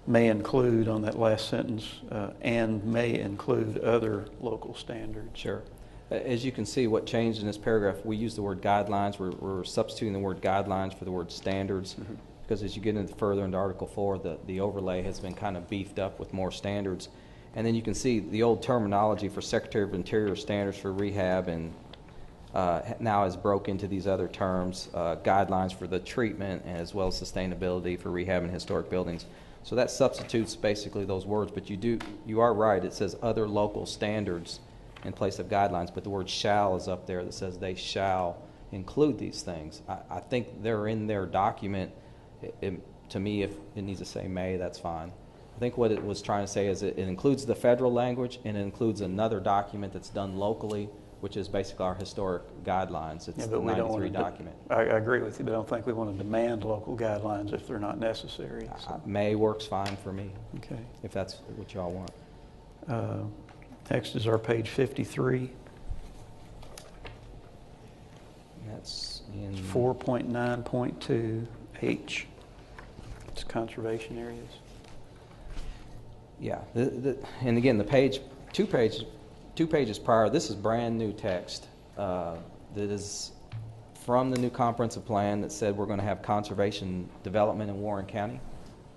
may include on that last sentence, and may include other local standards. Sure. As you can see, what changed in this paragraph, we use the word guidelines. We're substituting the word guidelines for the word standards, because as you get further into Article 4, the overlay has been kind of beefed up with more standards. And then you can see the old terminology for Secretary of Interior standards for rehab and now has broke into these other terms, guidelines for the treatment as well as sustainability for rehab and historic buildings. So that substitutes basically those words, but you are right, it says other local standards in place of guidelines, but the word shall is up there that says they shall include these things. I think they're in their document. To me, if it needs to say may, that's fine. I think what it was trying to say is it includes the federal language and it includes another document that's done locally, which is basically our historic guidelines. It's the 93 document. I agree with you, but I don't think we want to demand local guidelines if they're not necessary. So. May works fine for me. Okay. If that's what y'all want. Next is our page 53. That's in 4.9.2H. It's conservation areas. Yeah, and again, the page, two pages prior, this is brand new text that is from the new comprehensive plan that said we're going to have conservation development in Warren County,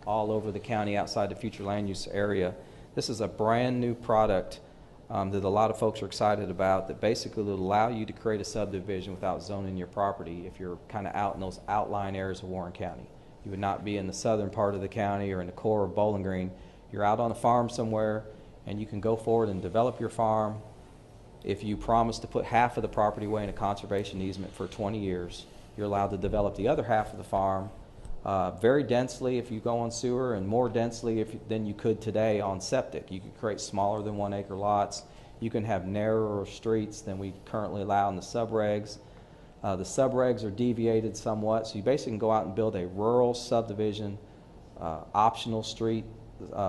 all over the county outside the future land use area. This is a brand new product that a lot of folks are excited about, that basically will allow you to create a subdivision without zoning your property if you're kind of out in those outlying areas of Warren County. You would not be in the southern part of the county or in the core of Bowling Green. You're out on a farm somewhere, and you can go forward and develop your farm. If you promise to put half of the property away in a conservation easement for 20 years, you're allowed to develop the other half of the farm very densely if you go on sewer, and more densely than you could today on septic. You could create smaller than 1 acre lots. You can have narrower streets than we currently allow in the subregs. The subregs are deviated somewhat, so you basically can go out and build a rural subdivision, optional street,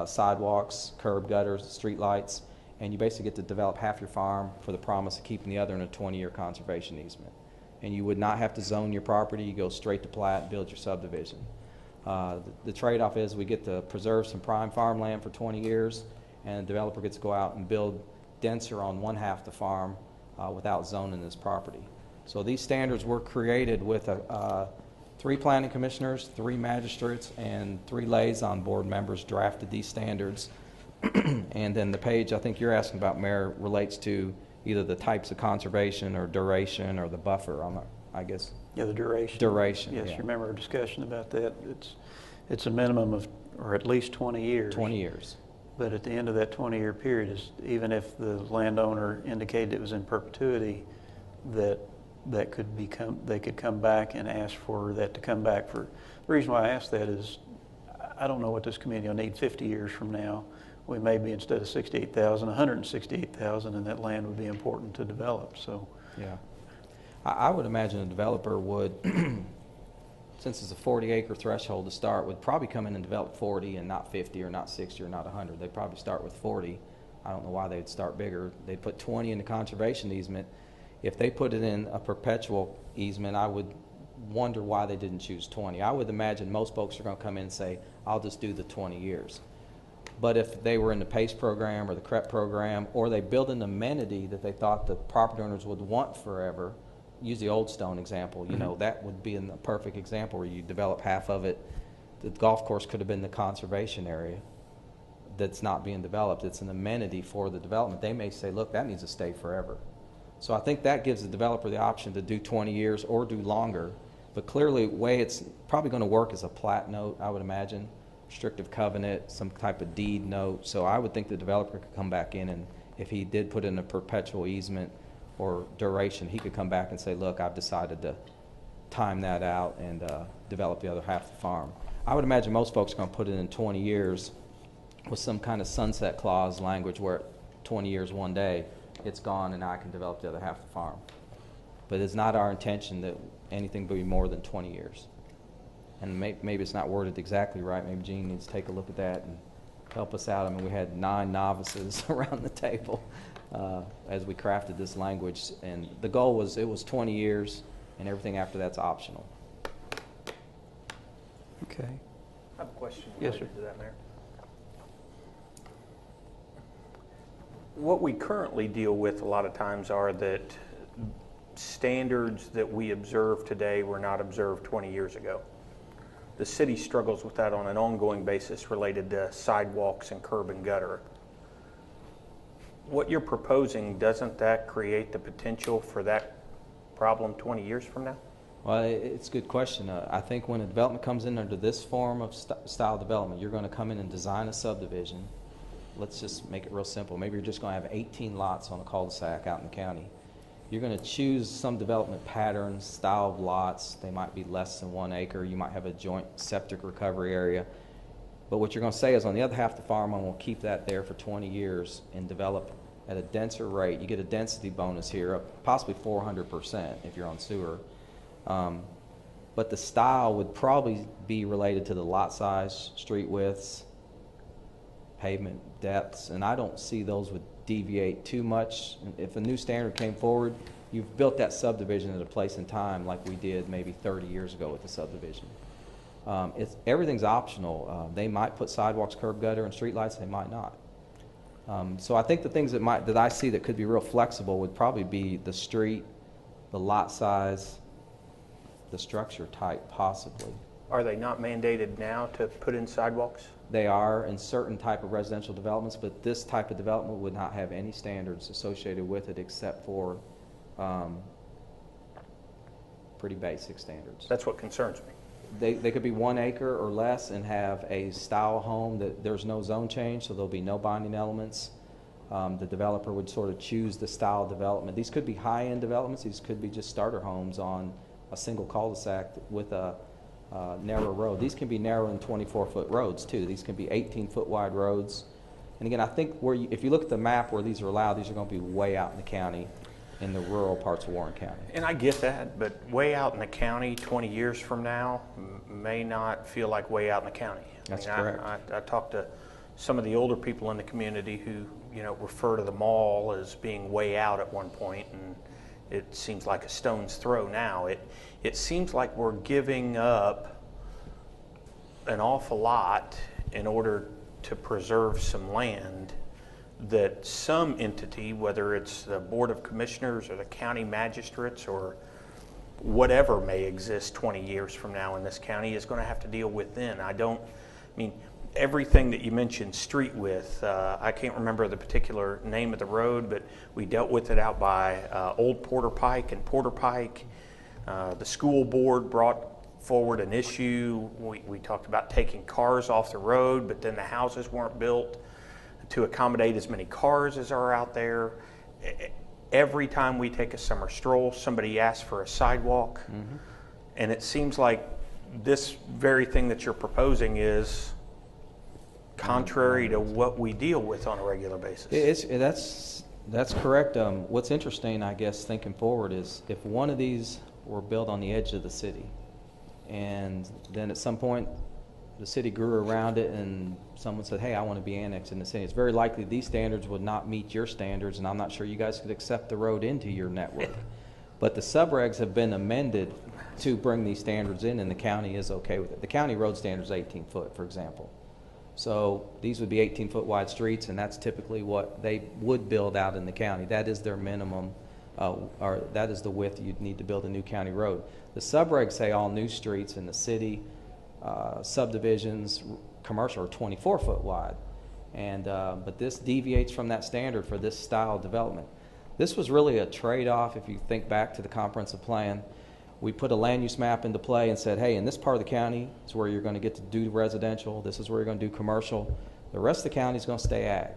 sidewalks, curb gutters, street lights, and you basically get to develop half your farm for the promise of keeping the other in a 20-year conservation easement. And you would not have to zone your property. You go straight to plat and build your subdivision. The trade-off is we get to preserve some prime farmland for 20 years, and the developer gets to go out and build denser on one half the farm without zoning this property. So these standards were created with 3 planning commissioners, 3 magistrates, and 3 liaison board members drafted these standards. And then the page I think you're asking about, Mayor, relates to either the types of conservation or duration or the buffer, I guess. Yeah, the duration. Duration, yes, yeah. You remember our discussion about that. It's a minimum of, or at least 20 years. 20 years. But at the end of that 20-year period, even if the landowner indicated it was in perpetuity, they could come back and ask for that to come back. For the reason why I ask that is I don't know what this community will need 50 years from now. We may be, instead of 68,000, 168,000, and that land would be important to develop. So yeah, I would imagine a developer would, since it's a 40-acre threshold to start, would probably come in and develop 40 and not 50 or not 60 or not 100. They'd probably start with 40. I don't know why they'd start bigger. They'd put 20 in the conservation easement. If they put it in a perpetual easement, I would wonder why they didn't choose 20. I would imagine most folks are going to come in and say, I'll just do the 20 years. But if they were in the PACE program or the CREP program, or they build an amenity that they thought the property owners would want forever, use the Old Stone example, you know, that would be a perfect example where you develop half of it. The golf course could have been the conservation area that's not being developed. It's an amenity for the development. They may say, look, that needs to stay forever. So I think that gives the developer the option to do 20 years or do longer. But clearly, way it's probably going to work as a plat note, I would imagine, restrictive covenant, some type of deed note. So I would think the developer could come back in, and if he did put in a perpetual easement or duration, he could come back and say, look, I've decided to time that out and develop the other half of the farm. I would imagine most folks are going to put it in 20 years with some kind of sunset clause language where 20 years one day, it's gone and I can develop the other half of the farm. But it's not our intention that anything be more than 20 years. And maybe it's not worded exactly right. Maybe Gene needs to take a look at that and help us out. I mean, we had 9 novices around the table as we crafted this language. And the goal was it was 20 years, and everything after that's optional. Okay. I have a question Yes, related sir. to that, Mayor. What we currently deal with a lot of times are that standards that we observe today were not observed 20 years ago. The city struggles with that on an ongoing basis related to sidewalks and curb and gutter. What you're proposing, doesn't that create the potential for that problem 20 years from now? Well, it's a good question. I think when a development comes in under this form of style development, you're going to come in and design a subdivision. Let's just make it real simple. Maybe you're just going to have 18 lots on a cul-de-sac out in the county. You're going to choose some development patterns, style of lots. They might be less than 1 acre. You might have a joint septic recovery area. But what you're going to say is on the other half of the farm, I'm going to keep that there for 20 years and develop at a denser rate. You get a density bonus here, possibly 400% if you're on sewer. But the style would probably be related to the lot size, street widths, pavement depths, and I don't see those would deviate too much. If a new standard came forward, you've built that subdivision at a place and time like we did maybe 30 years ago with the subdivision. Everything's optional. They might put sidewalks, curb gutter, and streetlights. They might not. So I think the things that I see that could be real flexible would probably be the street, the lot size, the structure type, possibly. Are they not mandated now to put in sidewalks? They are in certain type of residential developments, but this type of development would not have any standards associated with it except for pretty basic standards. That's what concerns me. They could be 1 acre or less and have a style home that there's no zone change, so there'll be no binding elements. The developer would sort of choose the style of development. These could be high-end developments. These could be just starter homes on a single cul-de-sac with a narrow road. These can be narrow and 24-foot roads too. These can be 18-foot wide roads. And again, I think if you look at the map where these are allowed, these are going to be way out in the county, in the rural parts of Warren County. And I get that, but way out in the county 20 years from now may not feel like way out in the county. That's correct. I talked to some of the older people in the community who, refer to the mall as being way out at one point, and it seems like a stone's throw now. It seems like we're giving up an awful lot in order to preserve some land that some entity, whether it's the Board of Commissioners or the county magistrates or whatever may exist 20 years from now in this county, is going to have to deal with then. Everything that you mentioned street width, I can't remember the particular name of the road, but we dealt with it out by Old Porter Pike and Porter Pike. The school board brought forward an issue. We talked about taking cars off the road, but then the houses weren't built to accommodate as many cars as are out there. Every time we take a summer stroll, somebody asks for a sidewalk. Mm-hmm. And it seems like this very thing that you're proposing is contrary to what we deal with on a regular basis. That's correct. What's interesting, I guess, thinking forward is if one of these were built on the edge of the city, and then at some point the city grew around it and someone said, hey, I want to be annexed in the city, it's very likely these standards would not meet your standards, and I'm not sure you guys could accept the road into your network. But the subregs have been amended to bring these standards in, and the county is okay with it. The county road standard is 18 foot, for example. So these would be 18-foot wide streets, and that's typically what they would build out in the county. That is their minimum, or that is the width you'd need to build a new county road. The subregs say all new streets in the city, subdivisions, commercial, are 24-foot wide. And but this deviates from that standard for this style of development. This was really a trade-off if you think back to the comprehensive plan. we put a land use map into play and said, hey, in this part of the county is where you're going to get to do residential. This is where you're going to do commercial. The rest of the county is going to stay ag.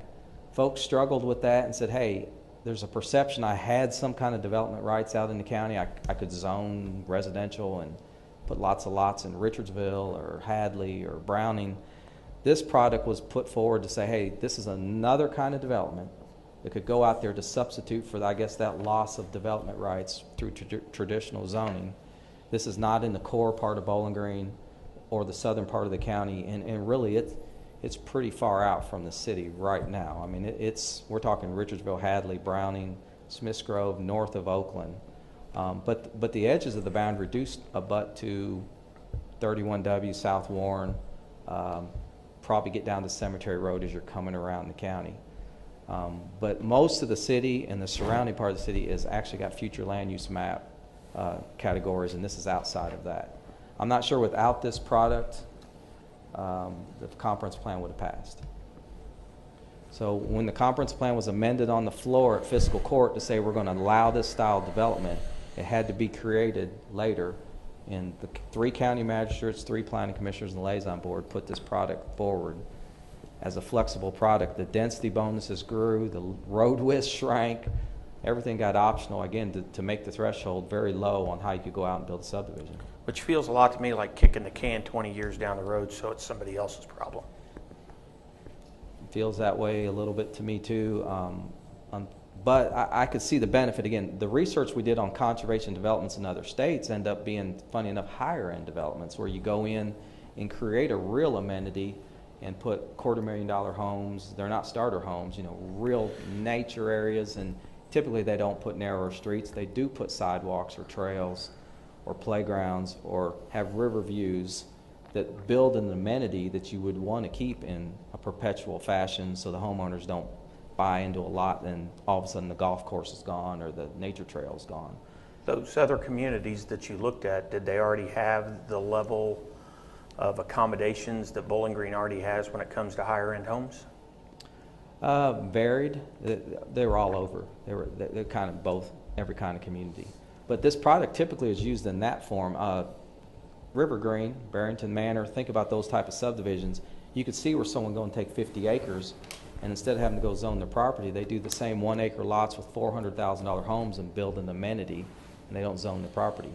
Folks struggled with that and said, hey, there's a perception I had some kind of development rights out in the county. I could zone residential and put lots of lots in Richardsville or Hadley or Browning. This product was put forward to say, hey, this is another kind of development that could go out there to substitute for, I guess, that loss of development rights through traditional zoning. This is not in the core part of Bowling Green or the southern part of the county, and really it's pretty far out from the city right now. I mean, we're talking Richardsville, Hadley, Browning, Smiths Grove, north of Oakland. But the edges of the boundary do abut to 31W, South Warren, probably get down to Cemetery Road as you're coming around the county. But most of the city and the surrounding part of the city has actually got future land use map categories, and this is outside of that. I'm not sure without this product, the comprehensive plan would have passed. So when the comprehensive plan was amended on the floor at fiscal court to say we're going to allow this style of development, it had to be created later. And the 3 county magistrates, 3 planning commissioners, and the liaison board put this product forward as a flexible product. The density bonuses grew, the road width shrank, everything got optional, again, to make the threshold very low on how you could go out and build a subdivision. Which feels a lot to me like kicking the can 20 years down the road so it's somebody else's problem. It feels that way a little bit to me too. But I could see the benefit. Again, the research we did on conservation developments in other states end up being, funny enough, higher end developments where you go in and create a real amenity and put $250,000 homes. They're not starter homes, real nature areas, and typically they don't put narrower streets. They do put sidewalks or trails or playgrounds or have river views that build an amenity that you would want to keep in a perpetual fashion so the homeowners don't buy into a lot and all of a sudden the golf course is gone or the nature trail is gone. Those other communities that you looked at, did they already have the level of accommodations that Bowling Green already has when it comes to higher end homes? Varied. They were all over. They're kind of both, every kind of community. But this product typically is used in that form. River Green, Barrington Manor, think about those type of subdivisions. You could see where someone going to take 50 acres and instead of having to go zone their property, they do the same 1 acre lots with $400,000 homes and build an amenity, and they don't zone the property.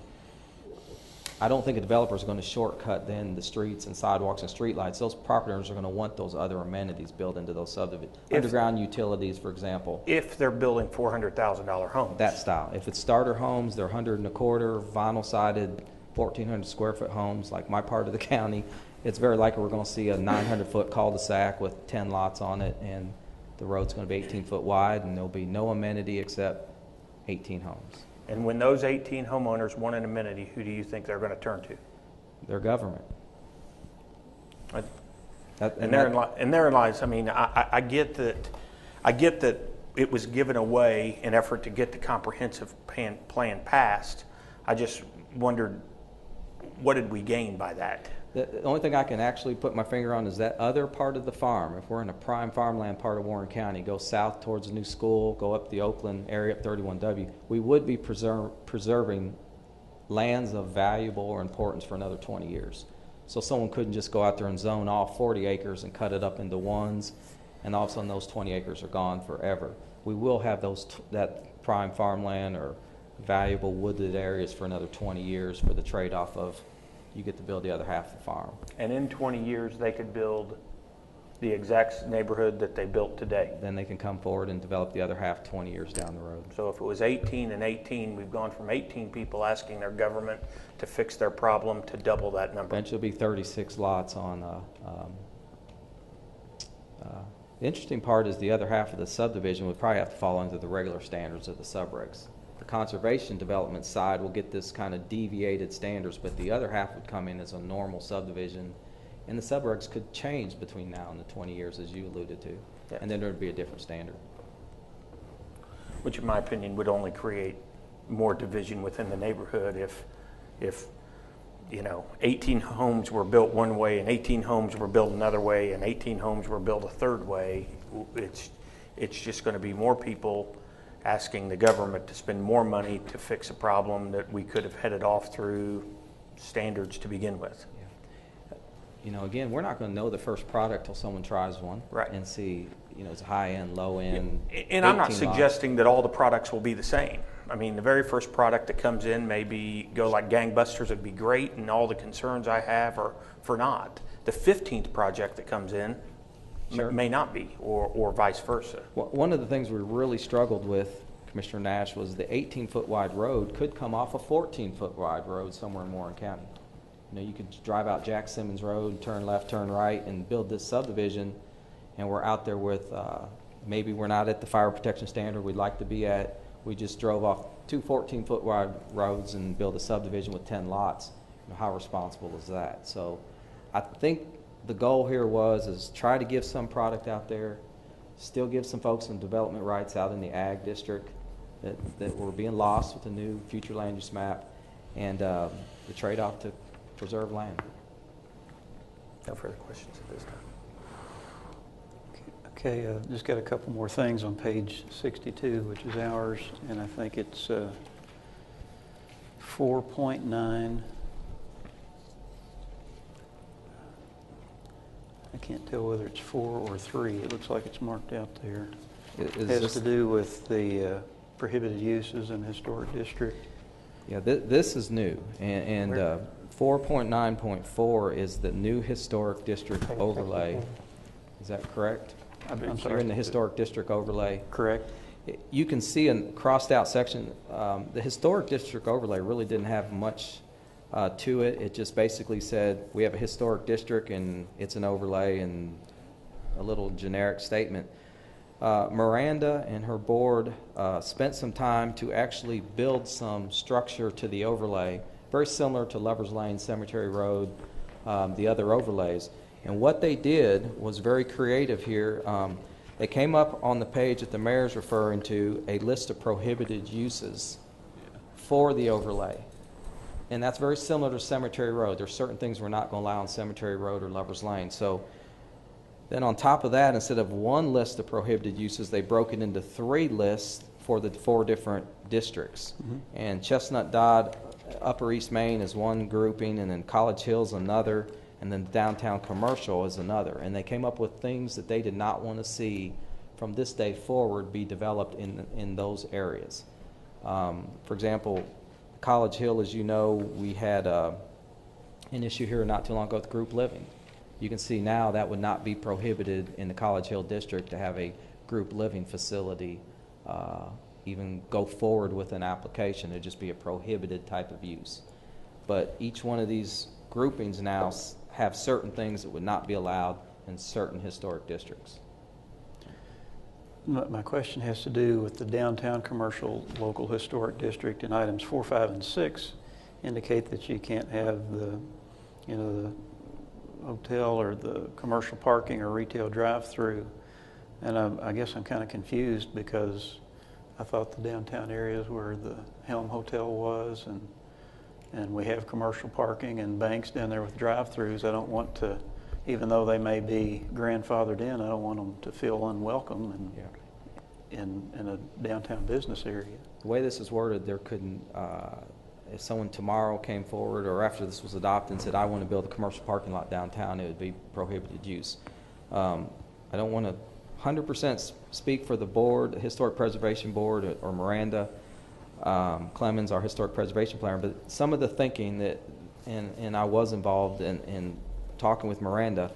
I don't think a developer is going to shortcut then the streets and sidewalks and streetlights. Those property owners are going to want those other amenities built into those subdivisions. Underground utilities, for example. If they're building $400,000 homes. That style. If it's starter homes, they're 125, vinyl sided, 1,400 square foot homes, like my part of the county. It's very likely we're going to see a 900-foot cul-de-sac with 10 lots on it, and the road's going to be 18 foot wide, and there'll be no amenity except 18 homes. And when those 18 homeowners want an amenity, who do you think they're going to turn to? Their government. And therein lies, I mean, I get that it was given away in effort to get the comprehensive plan passed. I just wondered, what did we gain by that? The only thing I can actually put my finger on is that other part of the farm. If we're in a prime farmland part of Warren County, go south towards the new school, go up the Oakland area, up 31W, we would be preserving lands of valuable or importance for another 20 years. So someone couldn't just go out there and zone all 40 acres and cut it up into ones, and all of a sudden those 20 acres are gone forever. We will have that prime farmland or valuable wooded areas for another 20 years for the trade-off of you get to build the other half of the farm. And in 20 years, they could build the exact neighborhood that they built today. Then they can come forward and develop the other half 20 years down the road. So if it was 18 and 18, we've gone from 18 people asking their government to fix their problem to double that number. Eventually it'll be 36 lots on. The interesting part is the other half of the subdivision would probably have to fall under the regular standards of the subregs. The conservation development side will get this kind of deviated standards, but the other half would come in as a normal subdivision, and the subregs could change between now and the 20 years, as you alluded to, and then there would be a different standard. Which, in my opinion, would only create more division within the neighborhood if 18 homes were built one way and 18 homes were built another way and 18 homes were built a third way. It's just going to be more people asking the government to spend more money to fix a problem that we could have headed off through standards to begin with. You know, again, we're not going to know the first product till someone tries one, Right. and see, you know, it's high end, low end. And I'm not 18 lots. suggesting that all the products will be the same. I mean, the very first product that comes in maybe go like gangbusters would be great, and all the concerns I have are for naught. The 15th project that comes in Sure. may not be, or vice versa. One of the things we really struggled with, Commissioner Nash, was the 18-foot wide road could come off a 14-foot wide road somewhere in Warren County. You know, you could drive out Jack Simmons Road, turn left, turn right, and build this subdivision, and we're out there with, maybe we're not at the fire protection standard we'd like to be at. We just drove off two 14-foot wide roads and built a subdivision with 10 lots. You know, how responsible is that? So I think the goal here is try to give some product out there, still give some folks some development rights out in the ag district that were being lost with the new future land use map, and the trade-off to preserve land. No further questions at this time. Okay, just got a couple more things on page 62, which is ours, and I think it's 4.9. I can't tell whether it's 4 or 3. It looks like it's marked out there. It has to do with the prohibited uses in the historic district. Yeah, this is new, and 4.9.4 is the new historic district overlay. Is that correct? I'm You're sorry. in the historic district overlay. Correct. You can see in the crossed out section, the historic district overlay really didn't have much to it. It just basically said we have a historic district and it's an overlay and a little generic statement. Miranda and her board spent some time to actually build some structure to the overlay, very similar to Lovers Lane, Cemetery Road, the other overlays. And what they did was very creative here. They came up on the page that the mayor's referring to a list of prohibited uses for the overlay. And that's very similar to Cemetery Road. There's certain things we're not going to allow on Cemetery Road or Lovers Lane. So then on top of that, instead of one list of prohibited uses, they broke it into 3 lists for the 4 different districts. And Chestnut Dodd, Upper East Main is one grouping, and then College Hill's another, and then downtown commercial is another. And they came up with things that they did not want to see from this day forward be developed in those areas. For example, College Hill, as you know, we had an issue here not too long ago with group living. You can see now that would not be prohibited in the College Hill district to have a group living facility even go forward with an application. It'd just be a prohibited type of use. But each one of these groupings now have certain things that would not be allowed in certain historic districts. My question has to do with the downtown commercial local historic district, and items 4, 5, and 6 indicate that you can't have the hotel or the commercial parking or retail drive-through. And I guess I'm kind of confused because I thought the downtown areas where the Helm Hotel was, and we have commercial parking and banks down there with drive-throughs. I don't want to, even though they may be grandfathered in, I don't want them to feel unwelcome in a downtown business area. The way this is worded, there couldn't, if someone tomorrow came forward or after this was adopted and said, I want to build a commercial parking lot downtown, it would be prohibited use. I don't want to 100% speak for the board, the Historic Preservation Board, or Miranda Clemens, our Historic Preservation Planner, but some of the thinking that, and I was involved in talking with Miranda,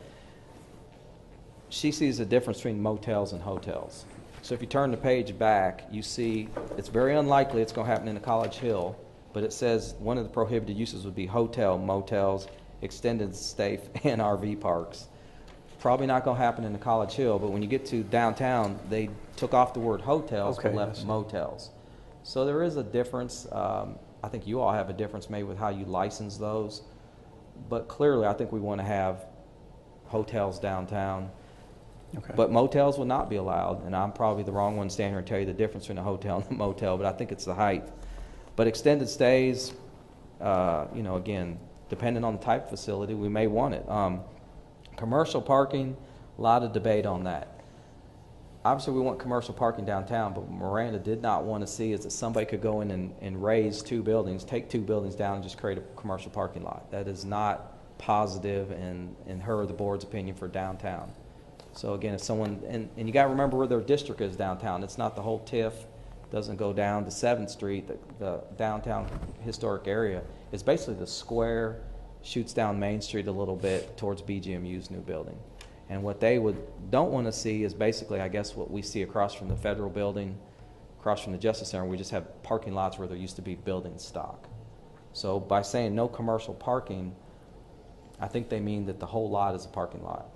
she sees a difference between motels and hotels. So if you turn the page back, you see it's very unlikely it's going to happen in the College Hill, but it says one of the prohibited uses would be hotel, motels, extended stay, and RV parks. Probably not going to happen in the College Hill, but when you get to downtown, they took off the word hotels but left motels. So there is a difference. I think you all have a difference maybe with how you license those, but clearly I think we want to have hotels downtown. Okay. But motels will not be allowed, and I'm probably the wrong one standing here and tell you the difference between a hotel and a motel, but I think it's the height. But extended stays, again, depending on the type of facility, we may want it. Commercial parking, a lot of debate on that. obviously we want commercial parking downtown, but what Miranda did not want to see is that somebody could go in and raise two buildings, take two buildings down and just create a commercial parking lot. That is not positive in her or the board's opinion for downtown. So again, if someone, and you got to remember where their district is downtown. It's not the whole TIF, doesn't go down to 7th Street, the downtown historic area. It's basically the square, shoots down Main Street a little bit towards BGMU's new building. And what they don't want to see is basically, I guess, what we see across from the federal building, across from the Justice Center. We just have parking lots where there used to be building stock. So by saying no commercial parking, I think they mean that the whole lot is a parking lot.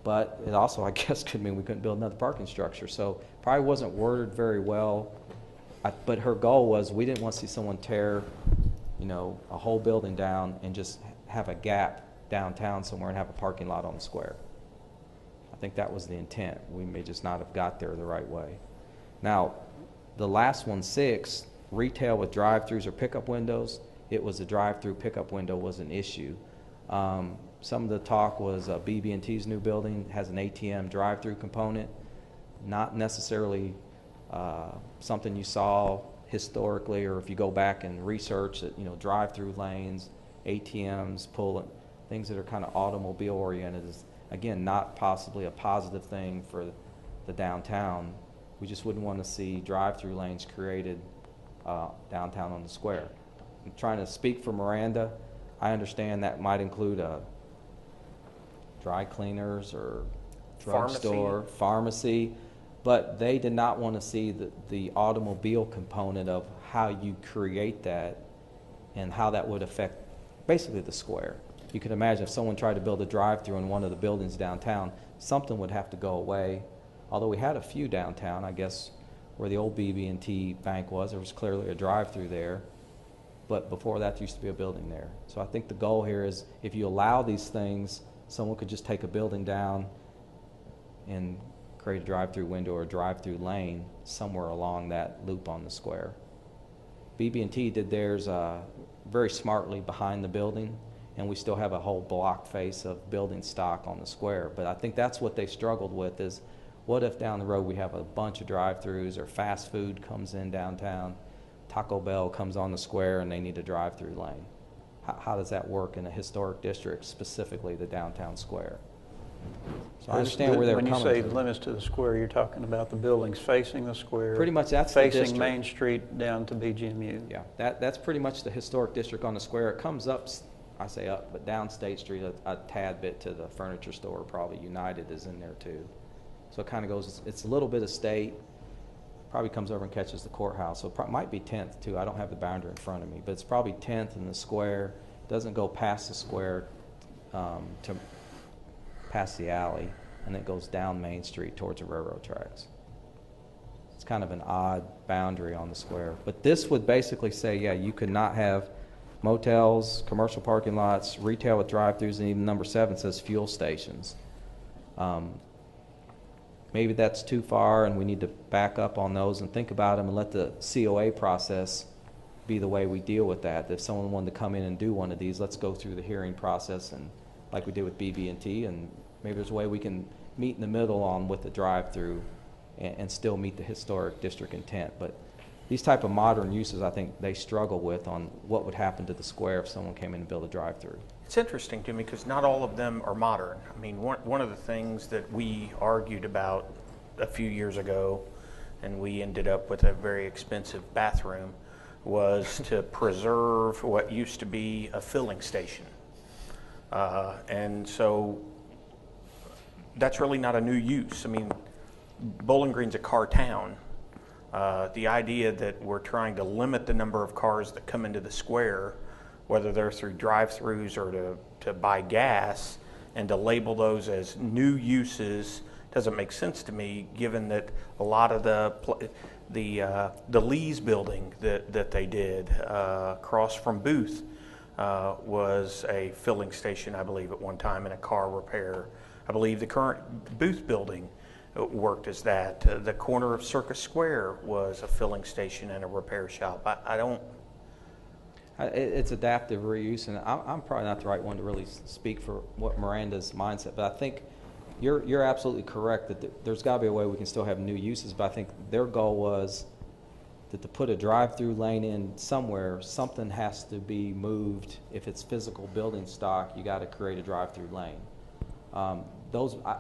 But it also, I guess, could mean we couldn't build another parking structure. So probably wasn't worded very well. But her goal was we didn't want to see someone tear, a whole building down and just have a gap downtown somewhere and have a parking lot on the square. I think that was the intent. We may just not have got there the right way. Now, the last one, 6, retail with drive-throughs or pickup windows. It was a drive-through pickup window was an issue. Some of the talk was BB&T's new building has an ATM drive-through component. Not necessarily something you saw historically, or if you go back and research that, drive-through lanes, ATMs, things that are kind of automobile oriented is, again, not possibly a positive thing for the downtown. We just wouldn't want to see drive-through lanes created downtown on the square. I'm trying to speak for Miranda. I understand that might include dry cleaners or drugstore, pharmacy, but they did not want to see the automobile component of how you create that and how that would affect basically the square. You can imagine if someone tried to build a drive-through in one of the buildings downtown, something would have to go away. Although we had a few downtown, I guess, where the old BB&T bank was, there was clearly a drive-through there. But before that, there used to be a building there. So I think the goal here is if you allow these things, someone could just take a building down and create a drive-through window or a drive-through lane somewhere along that loop on the square. BB&T did theirs very smartly behind the building, and we still have a whole block face of building stock on the square. But I think that's what they struggled with is, what if down the road we have a bunch of drive-throughs or fast food comes in downtown, Taco Bell comes on the square and they need a drive-through lane? How does that work in a historic district, specifically the downtown square? So I understand where they're coming from. When you say limits to the square, you're talking about the buildings facing the square. Pretty much that's the facing district. Main Street down to BGMU. Yeah, that's pretty much the historic district on the square. It comes up, I say up, but down State Street a tad bit to the furniture store. Probably United is in there too. So it kind of goes, it's a little bit of State, probably comes over and catches the courthouse. So it might be 10th too. I don't have the boundary in front of me, but it's probably 10th in the square. Doesn't go past the square to past the alley, and it goes down Main Street towards the railroad tracks. It's kind of an odd boundary on the square. But this would basically say, yeah, you could not have motels, commercial parking lots, retail with drive-throughs, and even number 7 says fuel stations. Maybe that's too far, and we need to back up on those and think about them and let the COA process be the way we deal with that. If someone wanted to come in and do one of these, let's go through the hearing process, and like we did with BB&T, and maybe there's a way we can meet in the middle on with the drive-through and still meet the historic district intent. But these type of modern uses, I think they struggle with on what would happen to the square if someone came in and built a drive-through. It's interesting to me because not all of them are modern. I mean, one of the things that we argued about a few years ago, and we ended up with a very expensive bathroom, was to preserve what used to be a filling station. And so that's really not a new use. I mean, Bowling Green's a car town. The idea that we're trying to limit the number of cars that come into the square, whether they're through drive-throughs or to buy gas, and to label those as new uses doesn't make sense to me, given that a lot of the Lee's building that they did across from Booth was a filling station, I believe, at one time, and a car repair. I believe the current Booth building worked as that. The corner of Circus Square was a filling station and a repair shop. I don't... It's adaptive reuse, and I'm probably not the right one to really speak for what Miranda's mindset, but I think You're absolutely correct that there's got to be a way we can still have new uses, but I think their goal was that to put a drive-through lane in somewhere, something has to be moved. If it's physical building stock, you got to create a drive-through lane.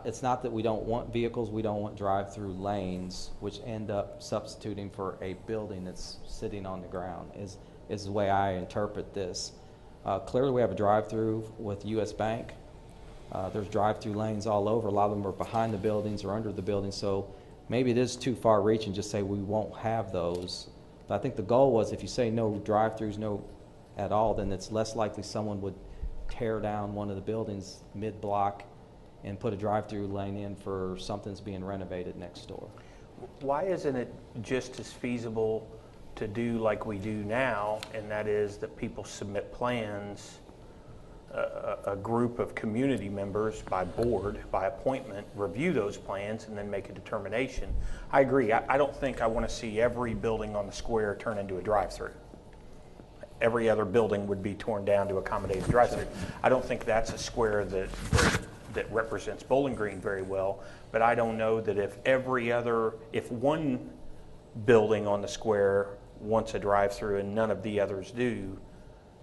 It's not that we don't want vehicles, we don't want drive-through lanes, which end up substituting for a building that's sitting on the ground, is the way I interpret this. Clearly, we have a drive-through with U.S. Bank. There's drive-through lanes all over. A lot of them are behind the buildings or under the buildings, so maybe it is too far reaching just say we won't have those. But I think the goal was if you say no drive-throughs, no at all, then it's less likely someone would tear down one of the buildings mid-block and put a drive-through lane in for something that's being renovated next door. Why isn't it just as feasible to do like we do now, and that is that people submit plans, a group of community members by board, by appointment, review those plans and then make a determination? I agree. I don't think I want to see every building on the square turn into a drive-through. Every other building would be torn down to accommodate a drive-through. I don't think that's a square that represents Bowling Green very well, but I don't know that if one building on the square wants a drive-through and none of the others do,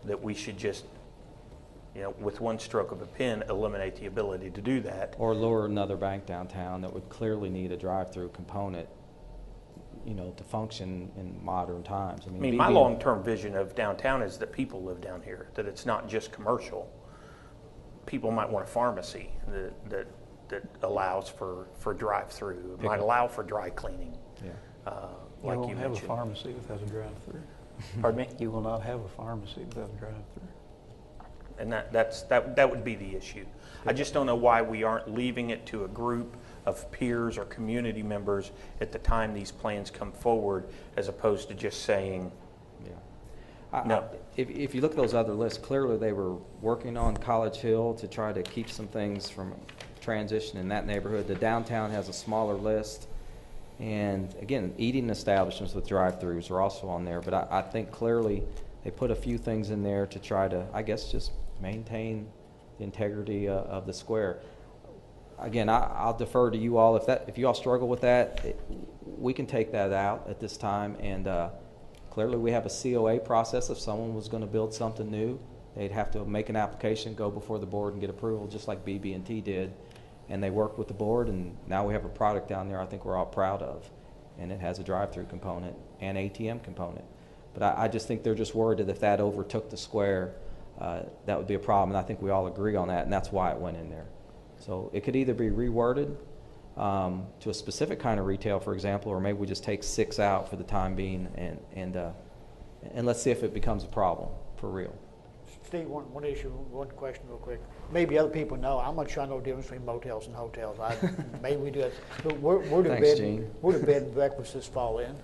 that we should just, with one stroke of a pen, eliminate the ability to do that. Or lure another bank downtown that would clearly need a drive-through component, to function in modern times. I mean, my long-term vision of downtown is that people live down here, that it's not just commercial. People might want a pharmacy that allows for drive-through. It might allow for dry cleaning. Yeah. You won't have a pharmacy without a drive-through. Pardon me? You will not have a pharmacy without a drive-through. And that would be the issue. I just don't know why we aren't leaving it to a group of peers or community members at the time these plans come forward, as opposed to just saying, no. If you look at those other lists, clearly they were working on College Hill to try to keep some things from transition in that neighborhood. The downtown has a smaller list. And again, eating establishments with drive-throughs are also on there. But I think clearly they put a few things in there to try to, I guess, just maintain the integrity of the square. Again, I'll defer to you all. If you all struggle with that, we can take that out at this time. And clearly we have a COA process. If someone was going to build something new, they'd have to make an application, go before the board and get approval, just like BB&T did. And they worked with the board, and now we have a product down there I think we're all proud of. And it has a drive-through component and ATM component. But I just think they're just worried that if that overtook the square, that would be a problem. And I think we all agree on that, and that's why it went in there. So it could either be reworded to a specific kind of retail, for example, or maybe we just take 6 out for the time being, and let's see if it becomes a problem for real. Steve, one question real quick. Maybe other people know. I'm not sure I know the difference between motels and hotels. Maybe we do that. But where do bed and breakfasts fall in?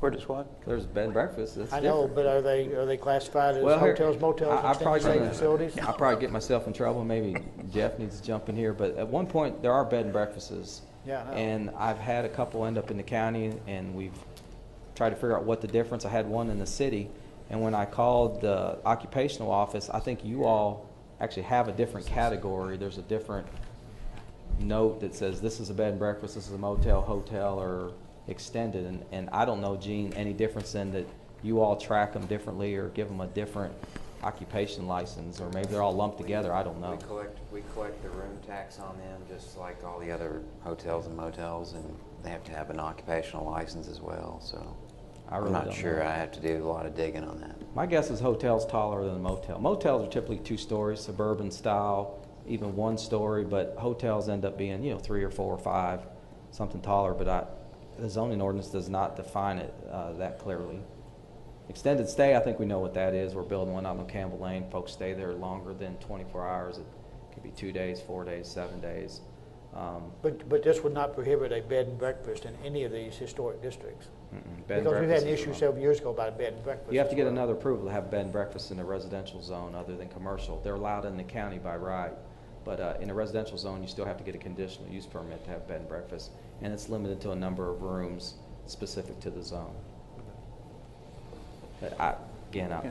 Where does what? There's bed and breakfast. I know, but are they classified as hotels, motels, and facilities? I'll probably get myself in trouble. Maybe Jeff needs to jump in here. But at one point, there are bed and breakfasts. Yeah, I know. And I've had a couple end up in the county, and we've tried to figure out what the difference. I had one in the city. And when I called the occupational office, I think you all actually have a different category. There's a different note that says this is a bed and breakfast, this is a motel, hotel, or extended. And I don't know, Gene, any difference in that you all track them differently or give them a different occupation license, or maybe they're all lumped together. I don't know. We collect the room tax on them just like all the other hotels and motels, and they have to have an occupational license as well. So I'm not sure. I have to do a lot of digging on that. My guess is hotel's taller than a motel. Motels are typically 2 stories, suburban style, even 1 story, but hotels end up being, 3 or 4 or 5, something taller. But the zoning ordinance does not define it that clearly. Extended stay, I think we know what that is. We're building one out on Campbell Lane. Folks stay there longer than 24 hours. It could be 2 days, 4 days, 7 days. But this would not prohibit a bed and breakfast in any of these historic districts. Because we had an issue several years ago about a bed and breakfast. You have to get another approval to have bed and breakfast in a residential zone other than commercial. They're allowed in the county by right, but in a residential zone you still have to get a conditional use permit to have bed and breakfast, and it's limited to a number of rooms specific to the zone. But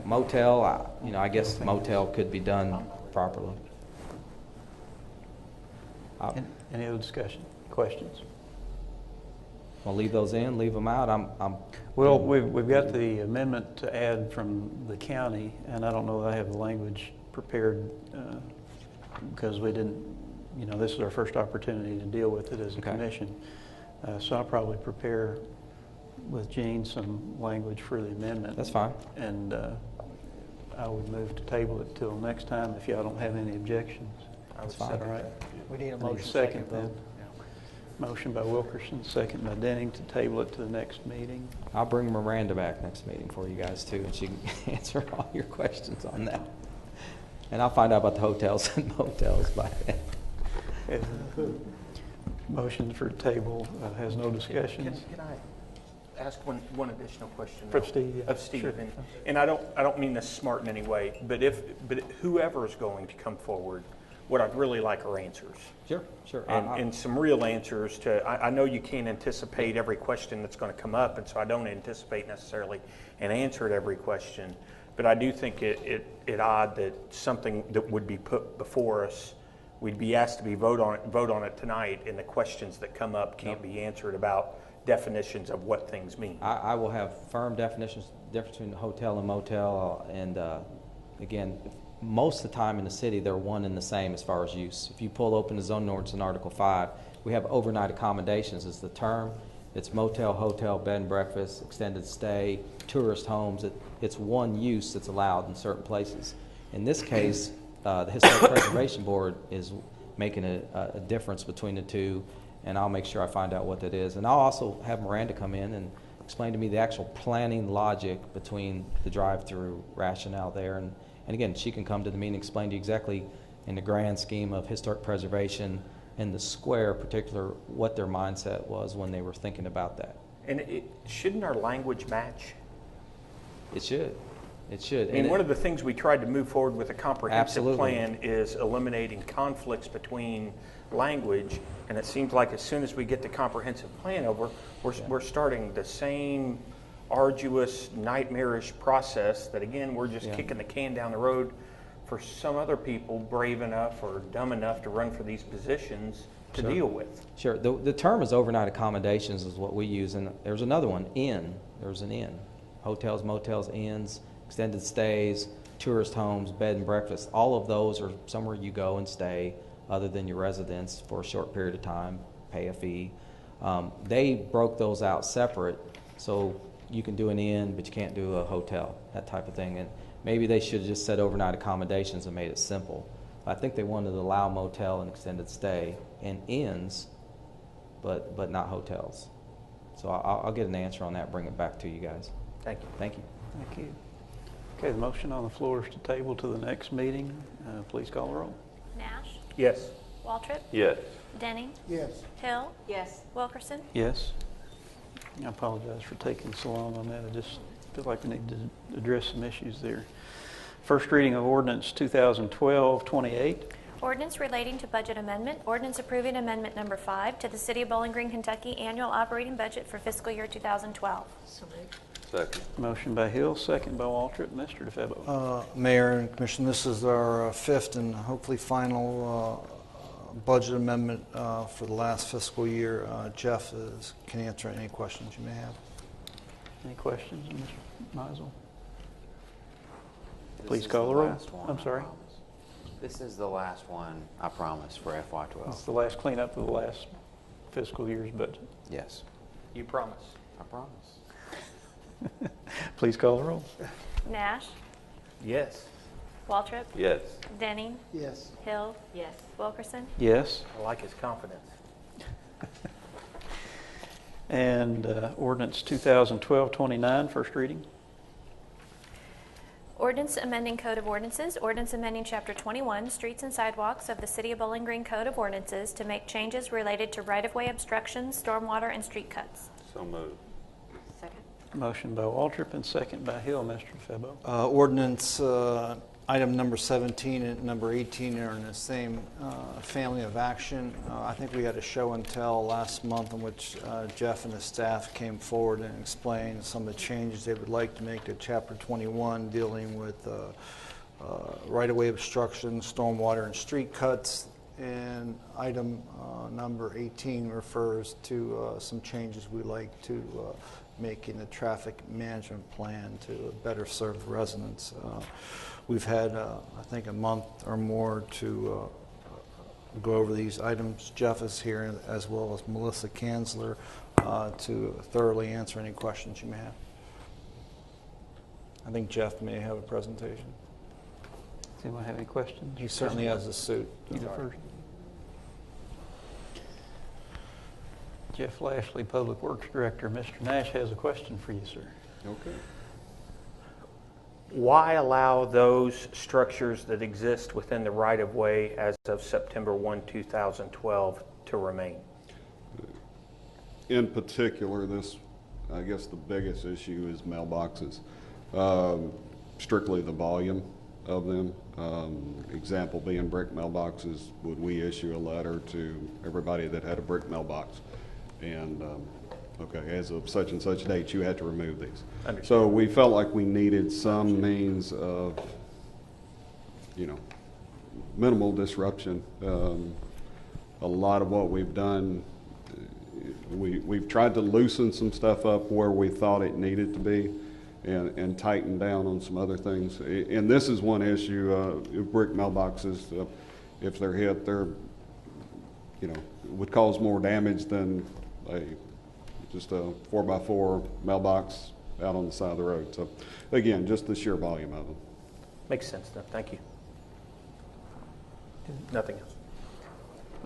motel, I guess motel could be done properly. Any other discussion, questions? We'll leave those in, leave them out. Well, we've got the amendment to add from the county, and I don't know that I have the language prepared because we didn't, this is our first opportunity to deal with it as a commission. So I'll probably prepare with Gene some language for the amendment. That's fine. And I would move to table it till next time if y'all don't have any objections. That's fine. All right. We need a I motion. second then. Motion by Wilkerson, second by Denning to table it to the next meeting. I'll bring Miranda back next meeting for you guys too, and she can answer all your questions on that. And I'll find out about the hotels and motels by then. Motion for table has no discussions. Can I ask one additional question? For Steve, yeah. Of Steve. Sure. And I don't mean this smart in any way, but whoever is going to come forward, what I'd really like are answers. Sure. And some real answers to, I know you can't anticipate every question that's going to come up, and so I don't anticipate necessarily an answer to every question, but I do think it odd that something that would be put before us, we'd be asked to vote on it tonight, and the questions that come up can't be answered about definitions of what things mean. I will have firm definitions, difference between hotel and motel, and again, most of the time in the city, they're one and the same as far as use. If you pull open the zoning ordinance in Article 5, we have overnight accommodations as the term. It's motel, hotel, bed and breakfast, extended stay, tourist homes. It's one use that's allowed in certain places. In this case, the Historic Preservation Board is making a difference between the two, and I'll make sure I find out what that is. And I'll also have Miranda come in and explain to me the actual planning logic between the drive-through rationale there. And again, she can come to the meeting and explain to you exactly in the grand scheme of historic preservation and the square in particular what their mindset was when they were thinking about that. And shouldn't our language match? It should. It should. I mean, one of the things we tried to move forward with a comprehensive Absolutely. plan is eliminating conflicts between language, and it seems like as soon as we get the comprehensive plan over, we're starting the same arduous, nightmarish process that, again, we're just kicking the can down the road for some other people brave enough or dumb enough to run for these positions to deal with. Sure. The term is overnight accommodations is what we use, and there's another one, inn. There's an inn. Hotels, motels, inns, extended stays, tourist homes, bed and breakfast. All of those are somewhere you go and stay other than your residence for a short period of time, pay a fee. They broke those out separate, so you can do an inn, but you can't do a hotel, that type of thing. And maybe they should have just said overnight accommodations and made it simple. I think they wanted to allow motel and extended stay and inns, but not hotels. So I'll get an answer on that, bring it back to you guys. Thank you. Thank you. Thank you. Okay, the motion on the floor is to table to the next meeting. Please call the roll. Nash, Yes. Waltrip, Yes. Denning, Yes. Hill. Yes. Wilkerson. Yes. I apologize for taking so long on that. I just feel like we need to address some issues there. First reading of ordinance 2012-28. Ordinance relating to budget amendment. Ordinance approving amendment number 5 to the City of Bowling Green, Kentucky annual operating budget for fiscal year 2012. Second. Motion by Hill, second by Waltrip. Mr. DeFebo. Mayor and Commission, this is our fifth and hopefully final budget amendment for the last fiscal year. Jeff can answer any questions you may have. Any questions, Mr. Meisel? Please call the roll. I'm sorry. This is the last one, I promise, for FY12. It's the last cleanup of the last fiscal year's budget. Yes, You promise. I promise. Please call the roll. Nash, Yes. Waltrip, Yes. Denning, Yes. Hill. Yes. Wilkerson. Yes. I like his confidence. And ordinance 2012-29, first reading. Ordinance amending Code of Ordinances. Ordinance amending Chapter 21, Streets and Sidewalks of the City of Bowling Green Code of Ordinances to make changes related to right-of-way obstructions, stormwater, and street cuts. So moved. Motion by Waltrip and second by Hill. Mr. DeFebo. Ordinance item number 17 and number 18 are in the same family of action. I think we had a show and tell last month in which Jeff and his staff came forward and explained some of the changes they would like to make to Chapter 21 dealing with right-of-way obstruction, stormwater, and street cuts. And item number 18 refers to some changes we like to make in the traffic management plan to better serve residents. We've had, I think, a month or more to go over these items. Jeff is here, as well as Melissa Kanzler, to thoroughly answer any questions you may have. I think Jeff may have a presentation. Does anyone have any questions? He certainly has a suit. You go first. Jeff Lashley, Public Works Director. Mr. Nash has a question for you, sir. Okay. Why allow those structures that exist within the right-of-way as of September 1, 2012 to remain? In particular, this, I guess the biggest issue is mailboxes. Strictly the volume of them. Example being brick mailboxes, would we issue a letter to everybody that had a brick mailbox? And okay, as of such and such date, you had to remove these. Understood. So we felt like we needed some means of, minimal disruption. A lot of what we've done, we've tried to loosen some stuff up where we thought it needed to be, and tighten down on some other things. And this is one issue, brick mailboxes, if they're hit, they're, would cause more damage than just a 4x4 mailbox out on the side of the road. So again, just the sheer volume of them. Makes sense then. Thank you. Nothing else.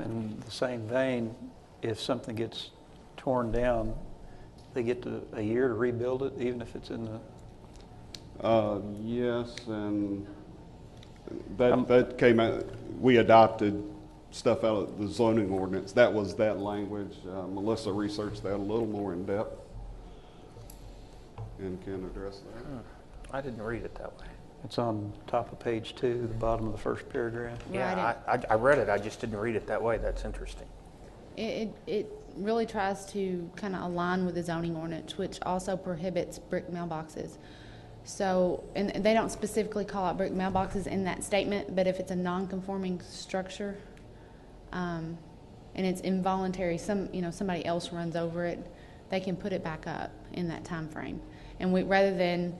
In the same vein, if something gets torn down, they get a year to rebuild it, even if it's in the... Yes, and that came out, we adopted stuff out of the zoning ordinance. That was that language. Melissa researched that a little more in depth and can address that. I didn't read it that way. It's on top of page 2, the bottom of the first paragraph. Yeah, I read it. I just didn't read it that way. That's interesting. It really tries to kind of align with the zoning ordinance, which also prohibits brick mailboxes. So, and they don't specifically call out brick mailboxes in that statement, but if it's a non-conforming structure, and it's involuntary, somebody else runs over it, they can put it back up in that time frame. And rather than,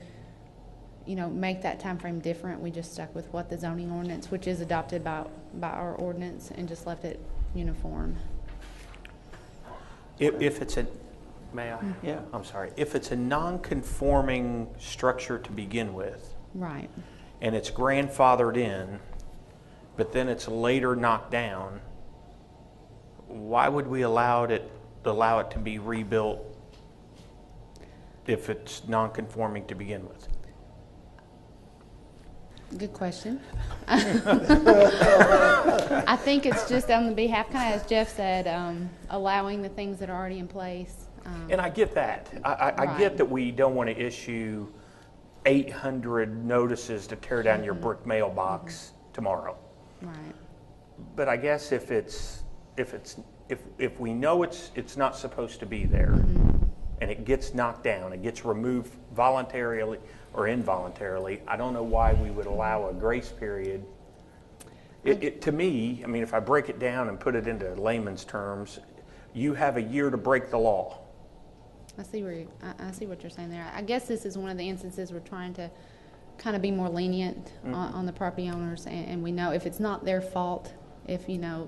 make that time frame different, we just stuck with what the zoning ordinance, which is adopted by our ordinance, and just left it uniform. If it's a, may I? Yeah. I'm sorry. If it's a non-conforming structure to begin with, right, and it's grandfathered in, but then it's later knocked down, why would we allow it to be rebuilt if it's non-conforming to begin with? Good question. I think it's just on the behalf, kind of as Jeff said, allowing the things that are already in place. And I get that. I get that we don't want to issue 800 notices to tear down your brick mailbox tomorrow. Right. But I guess if we know it's not supposed to be there, and it gets knocked down, it gets removed voluntarily or involuntarily, I don't know why we would allow a grace period. To me, I mean, if I break it down and put it into layman's terms, you have a year to break the law. I see what you're saying there. I guess this is one of the instances we're trying to kind of be more lenient on the property owners, and we know if it's not their fault, if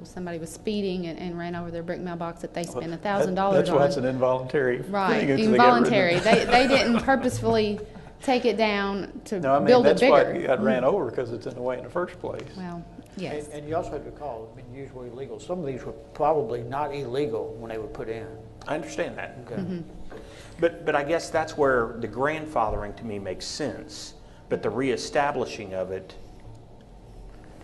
somebody was speeding and ran over their brick mailbox, that they spent $1,000 on. That's why it's an involuntary right, thing. Involuntary. They didn't purposefully take it down to build it bigger. That's why it got ran over, because it's in the way in the first place. Well, yes. And you also have to recall, used were illegal. Some of these were probably not illegal when they were put in. I understand that. Okay. But I guess that's where the grandfathering to me makes sense. But the reestablishing of it,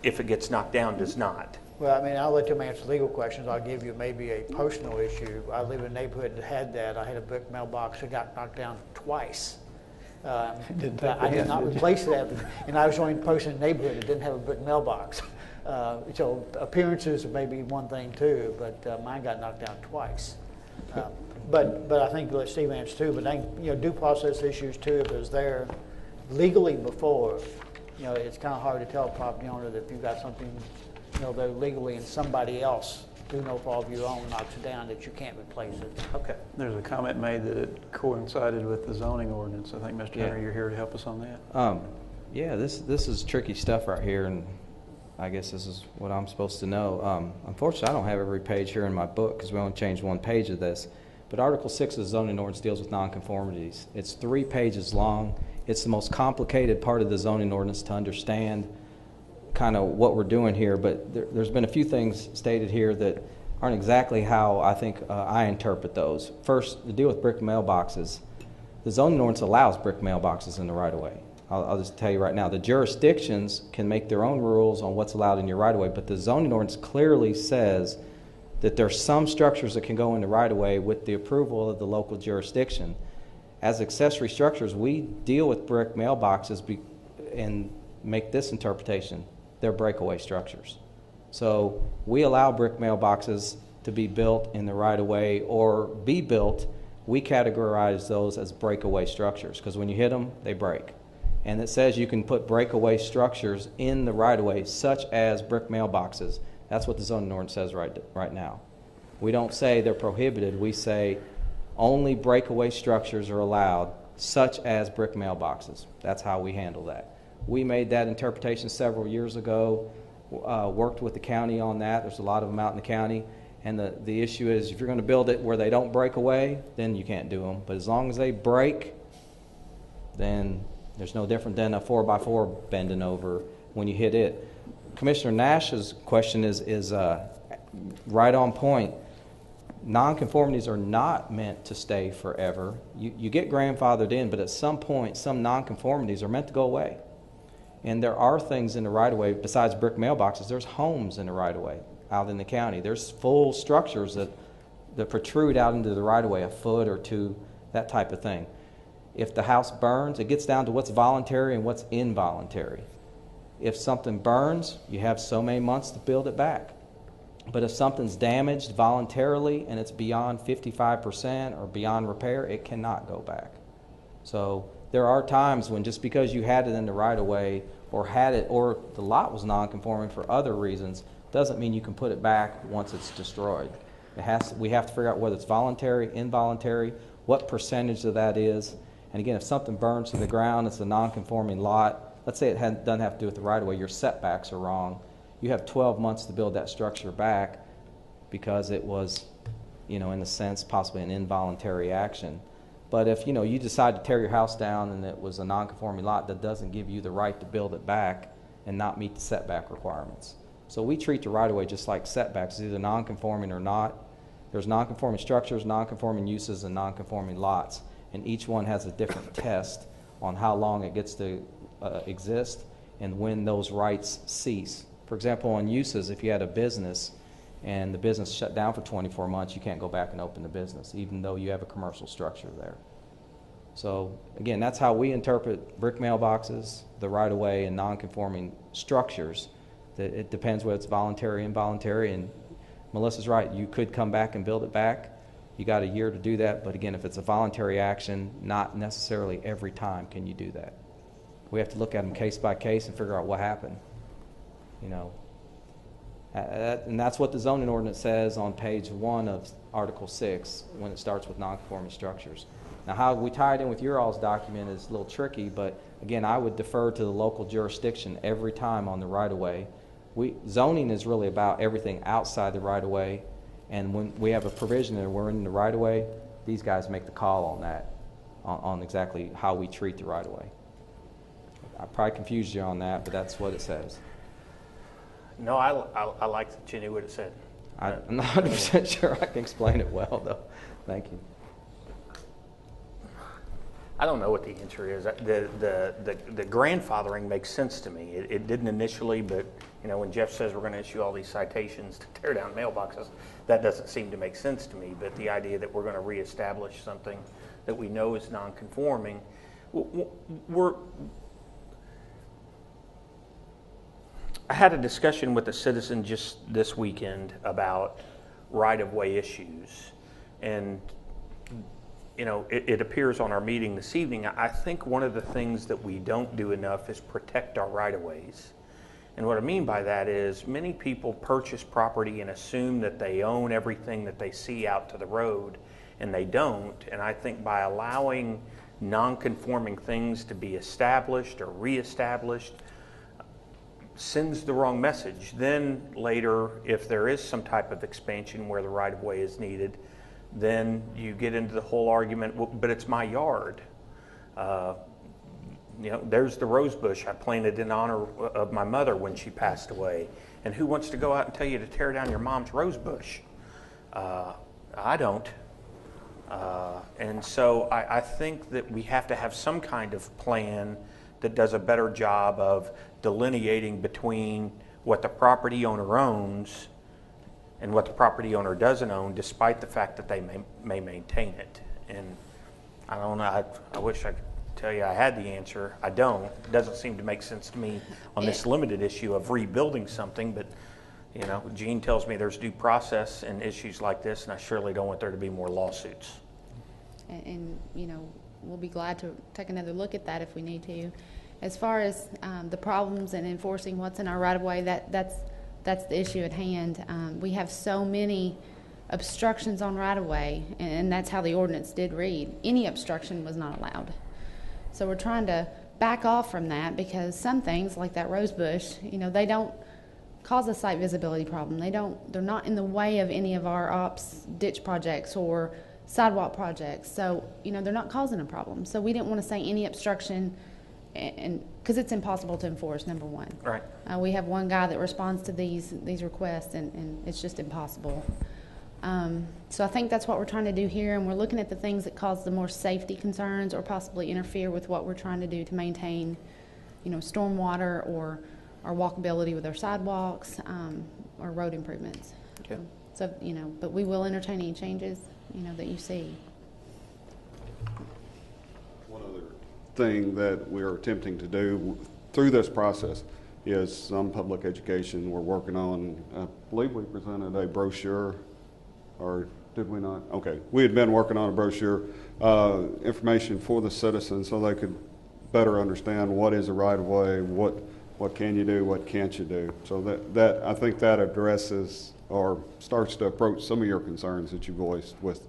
if it gets knocked down, does not. Well, I'll let them answer legal questions. I'll give you maybe a personal issue. I live in a neighborhood that had that. I had a brick mailbox that got knocked down twice. I did not replace that, and I was the only person in the neighborhood that didn't have a brick mailbox. So appearances may be one thing too, but mine got knocked down twice. But I think let Steve answer too. But I think, due process issues too. If it was there legally before, it's kind of hard to tell a property owner that if you've got something though legally, and somebody else, through no fault of your own, knocks it down, that you can't replace it. Okay. There's a comment made that it coincided with the zoning ordinance. I think, Mr. Henry, you're here to help us on that. Yeah, this is tricky stuff right here, and I guess this is what I'm supposed to know. Unfortunately, I don't have every page here in my book because we only changed one page of this. But Article 6 of the zoning ordinance deals with nonconformities. It's 3 pages long. It's the most complicated part of the zoning ordinance to understand kind of what we're doing here, but there's been a few things stated here that aren't exactly how I think I interpret those. First, the deal with brick mailboxes. The zoning ordinance allows brick mailboxes in the right-of-way. I'll just tell you right now, the jurisdictions can make their own rules on what's allowed in your right-of-way, but the zoning ordinance clearly says that there's some structures that can go in the right-of-way with the approval of the local jurisdiction. As accessory structures, we deal with brick mailboxes and make this interpretation. They're breakaway structures. So we allow brick mailboxes to be built in the right-of-way or be built. We categorize those as breakaway structures because when you hit them, they break. And it says you can put breakaway structures in the right-of-way, such as brick mailboxes. That's what the zoning ordinance says right now. We don't say they're prohibited. We say only breakaway structures are allowed, such as brick mailboxes. That's how we handle that. We made that interpretation several years ago, worked with the county on that. There's a lot of them out in the county. And the issue is if you're going to build it where they don't break away, then you can't do them. But as long as they break, then there's no different than a 4x4 bending over when you hit it. Commissioner Nash's question is right on point. Nonconformities are not meant to stay forever. You get grandfathered in, but at some point, some nonconformities are meant to go away. And there are things in the right-of-way, besides brick mailboxes, there's homes in the right-of-way out in the county. There's full structures that protrude out into the right-of-way, a foot or two, that type of thing. If the house burns, it gets down to what's voluntary and what's involuntary. If something burns, you have so many months to build it back. But if something's damaged voluntarily and it's beyond 55% or beyond repair, it cannot go back. So there are times when just because you had it in the right-of-way or the lot was non-conforming for other reasons doesn't mean you can put it back once it's destroyed. We have to figure out whether it's voluntary, involuntary, what percentage of that is. And again, if something burns to the ground, it's a non-conforming lot. Let's say it doesn't have to do with the right-of-way. Your setbacks are wrong. You have 12 months to build that structure back because it was, in a sense, possibly an involuntary action. But if, you decide to tear your house down and it was a non-conforming lot, that doesn't give you the right to build it back and not meet the setback requirements. So we treat the right-of-way just like setbacks. It's either non-conforming or not. There's non-conforming structures, non-conforming uses, and non-conforming lots. And each one has a different test on how long it gets to exist and when those rights cease. For example, on uses, if you had a business and the business shut down for 24 months, you can't go back and open the business, even though you have a commercial structure there. So again, that's how we interpret brick mailboxes, the right-of-way, and non-conforming structures. It depends whether it's voluntary, involuntary, and Melissa's right. You could come back and build it back. You got a year to do that, but again, if it's a voluntary action, not necessarily every time can you do that. We have to look at them case by case and figure out what happened. And that's what the zoning ordinance says on page 1 of Article 6 when it starts with non-conforming structures. Now, how we tie it in with your all's document is a little tricky, but again, I would defer to the local jurisdiction every time on the right-of-way. Zoning is really about everything outside the right-of-way, and when we have a provision that we're in the right-of-way, these guys make the call on that, on exactly how we treat the right-of-way. I probably confused you on that, but that's what it says. No, I like that you knew what it said. I'm not 100% sure I can explain it well, though. Thank you. I don't know what the answer is. The grandfathering makes sense to me. It didn't initially, but when Jeff says we're going to issue all these citations to tear down mailboxes, that doesn't seem to make sense to me. But the idea that we're going to reestablish something that we know is non-conforming, I had a discussion with a citizen just this weekend about right-of-way issues, and it appears on our meeting this evening. I think one of the things that we don't do enough is protect our right-of-ways. And what I mean by that is many people purchase property and assume that they own everything that they see out to the road, and they don't. And I think by allowing non-conforming things to be established or reestablished sends the wrong message. Then later, if there is some type of expansion where the right-of-way is needed, then you get into the whole argument, well, but it's my yard. You know, there's the rose bush I planted in honor of my mother when she passed away. And who wants to go out and tell you to tear down your mom's rose bush? I don't. And so I think that we have to have some kind of plan that does a better job of delineating between what the property owner owns and what the property owner doesn't own, despite the fact that they may maintain it. And I don't know, I wish I could tell you I had the answer. I don't. It doesn't seem to make sense to me on this limited issue of rebuilding something, but you know, Gene tells me there's due process in issues like this, and I surely don't want there to be more lawsuits. And you know, we'll be glad to take another look at that if we need to. As far as the problems and enforcing what's in our right-of-way, that's the issue at hand. We have so many obstructions on right-of-way, and that's how the ordinance did read. Any obstruction was not allowed. So we're trying to back off from that, because some things like that rose bush, you know, they don't cause a site visibility problem. They're not in the way of any of our ops ditch projects or sidewalk projects. So, you know, they're not causing a problem. So we didn't want to say any obstruction, and because it's impossible to enforce, number one. Right. We have one guy that responds to these requests, and it's just impossible. So I think that's what we're trying to do here, and we're looking at the things that cause the more safety concerns or possibly interfere with what we're trying to do to maintain, you know, stormwater or our walkability with our sidewalks, or road improvements. Okay. So, you know, but we will entertain any changes, you know, that you see. One other thing that we are attempting to do through this process is some public education. We're working on, I believe we presented a brochure, or did we not? Okay, we had been working on a brochure, information for the citizens so they could better understand what is a right-of-way, what can you do, what can't you do. So that I think that addresses or starts to approach some of your concerns that you voiced with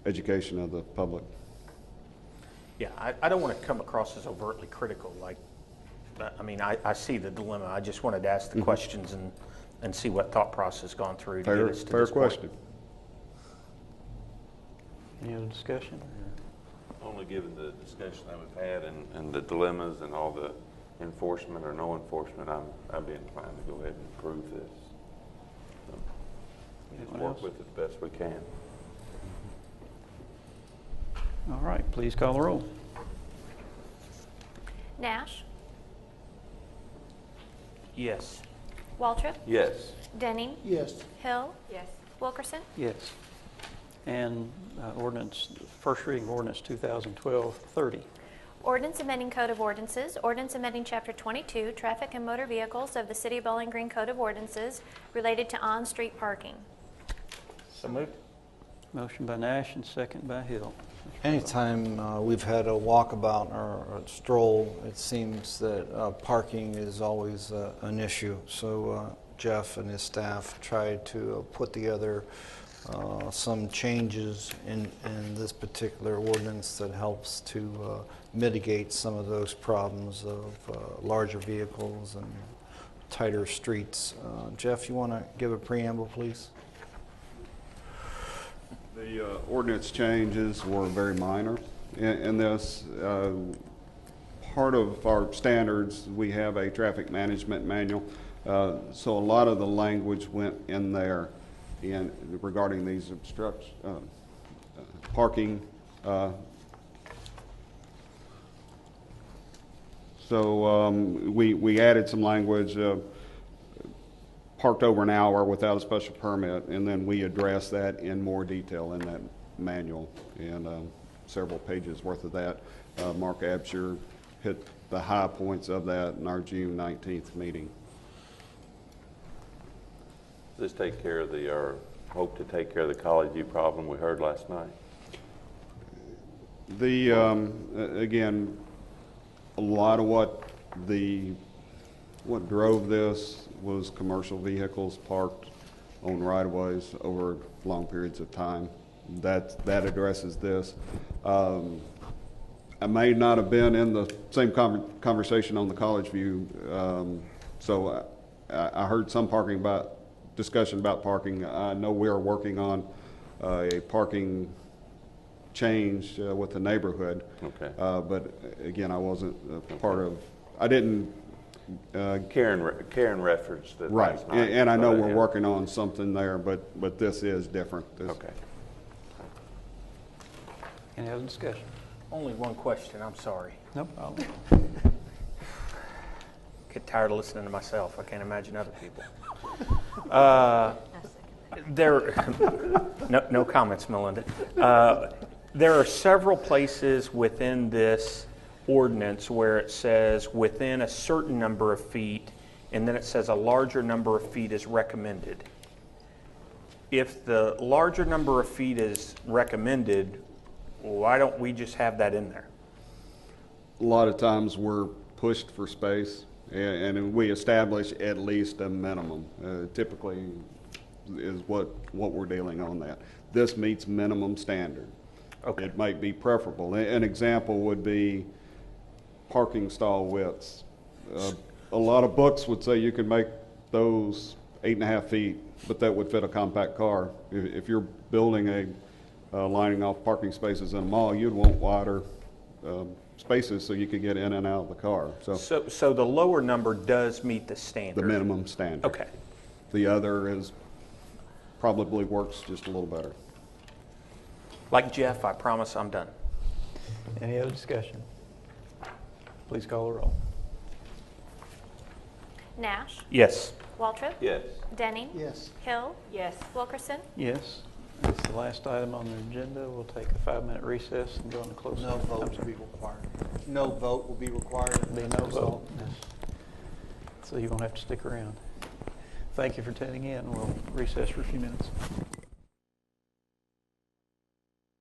education of the public. Yeah, I don't want to come across as overtly critical. Like, I mean, I see the dilemma. I just wanted to ask the questions and see what thought process has gone through to get us to Fair this question. point. Any other discussion? Only given the discussion that we've had and the dilemmas and all the enforcement or no enforcement, I'd be inclined to go ahead and approve this. So, just work with it the best we can. All right, please call the roll. Nash, Yes. Waltrip, Yes. Denning, Yes. Hill. Yes. Wilkerson. Yes. And first reading of ordinance 2012-30. Ordinance amending Code of Ordinances, ordinance amending Chapter 22, Traffic and Motor Vehicles of the City of Bowling Green Code of Ordinances related to on-street parking. So moved. Motion by Nash and second by Hill. Anytime we've had a walkabout or a stroll, it seems that parking is always an issue. So Jeff and his staff tried to put together some changes in this particular ordinance that helps to mitigate some of those problems of larger vehicles and tighter streets. Jeff, you want to give a preamble, please? The ordinance changes were very minor in this. Part of our standards, we have a traffic management manual, so a lot of the language went in there regarding these parking. So we added some language, parked over an hour without a special permit, and then we address that in more detail in that manual, and several pages worth of that. Mark Absher hit the high points of that in our June 19th meeting. Does this take care of or hope to take care of the College View problem we heard last night? Again, a lot of what the what drove this was commercial vehicles parked on right-of-ways over long periods of time. That addresses this. I may not have been in the same conversation on the College View, so I heard some discussion about parking. I know we are working on a parking change with the neighborhood. Okay. But again, I wasn't part of, I didn't. Karen referenced it Right, last night. and I know but, we're yeah. working on something there, but this is different. Okay. Any other discussion? Only one question, I'm sorry. No problem. Get tired of listening to myself. I can't imagine other people. No comments, Melinda. There are several places within this ordinance where it says within a certain number of feet, and then it says a larger number of feet is recommended. If the larger number of feet is recommended, why don't we just have that in there? A lot of times we're pushed for space, and we establish at least a minimum. Typically is what we're dealing on that. This meets minimum standard. Okay. It might be preferable. An example would be parking stall widths. A lot of books would say you can make those 8.5 feet, but that would fit a compact car. If you're building lining off parking spaces in a mall, you'd want wider spaces so you could get in and out of the car. So the lower number does meet the standard? The minimum standard. Okay. The other probably works just a little better. Like Jeff, I promise I'm done. Any other discussion? Please call the roll. Nash, Yes. Waltrip, Yes. Denning, Yes. Hill, yes, Wilkerson. Yes. That's the last item on the agenda. We'll take a 5-minute recess and go into closed No session. vote will be required. No vote will be required. Be no vote. So you won't have to stick around. Thank you for tuning in. We'll recess for a few minutes.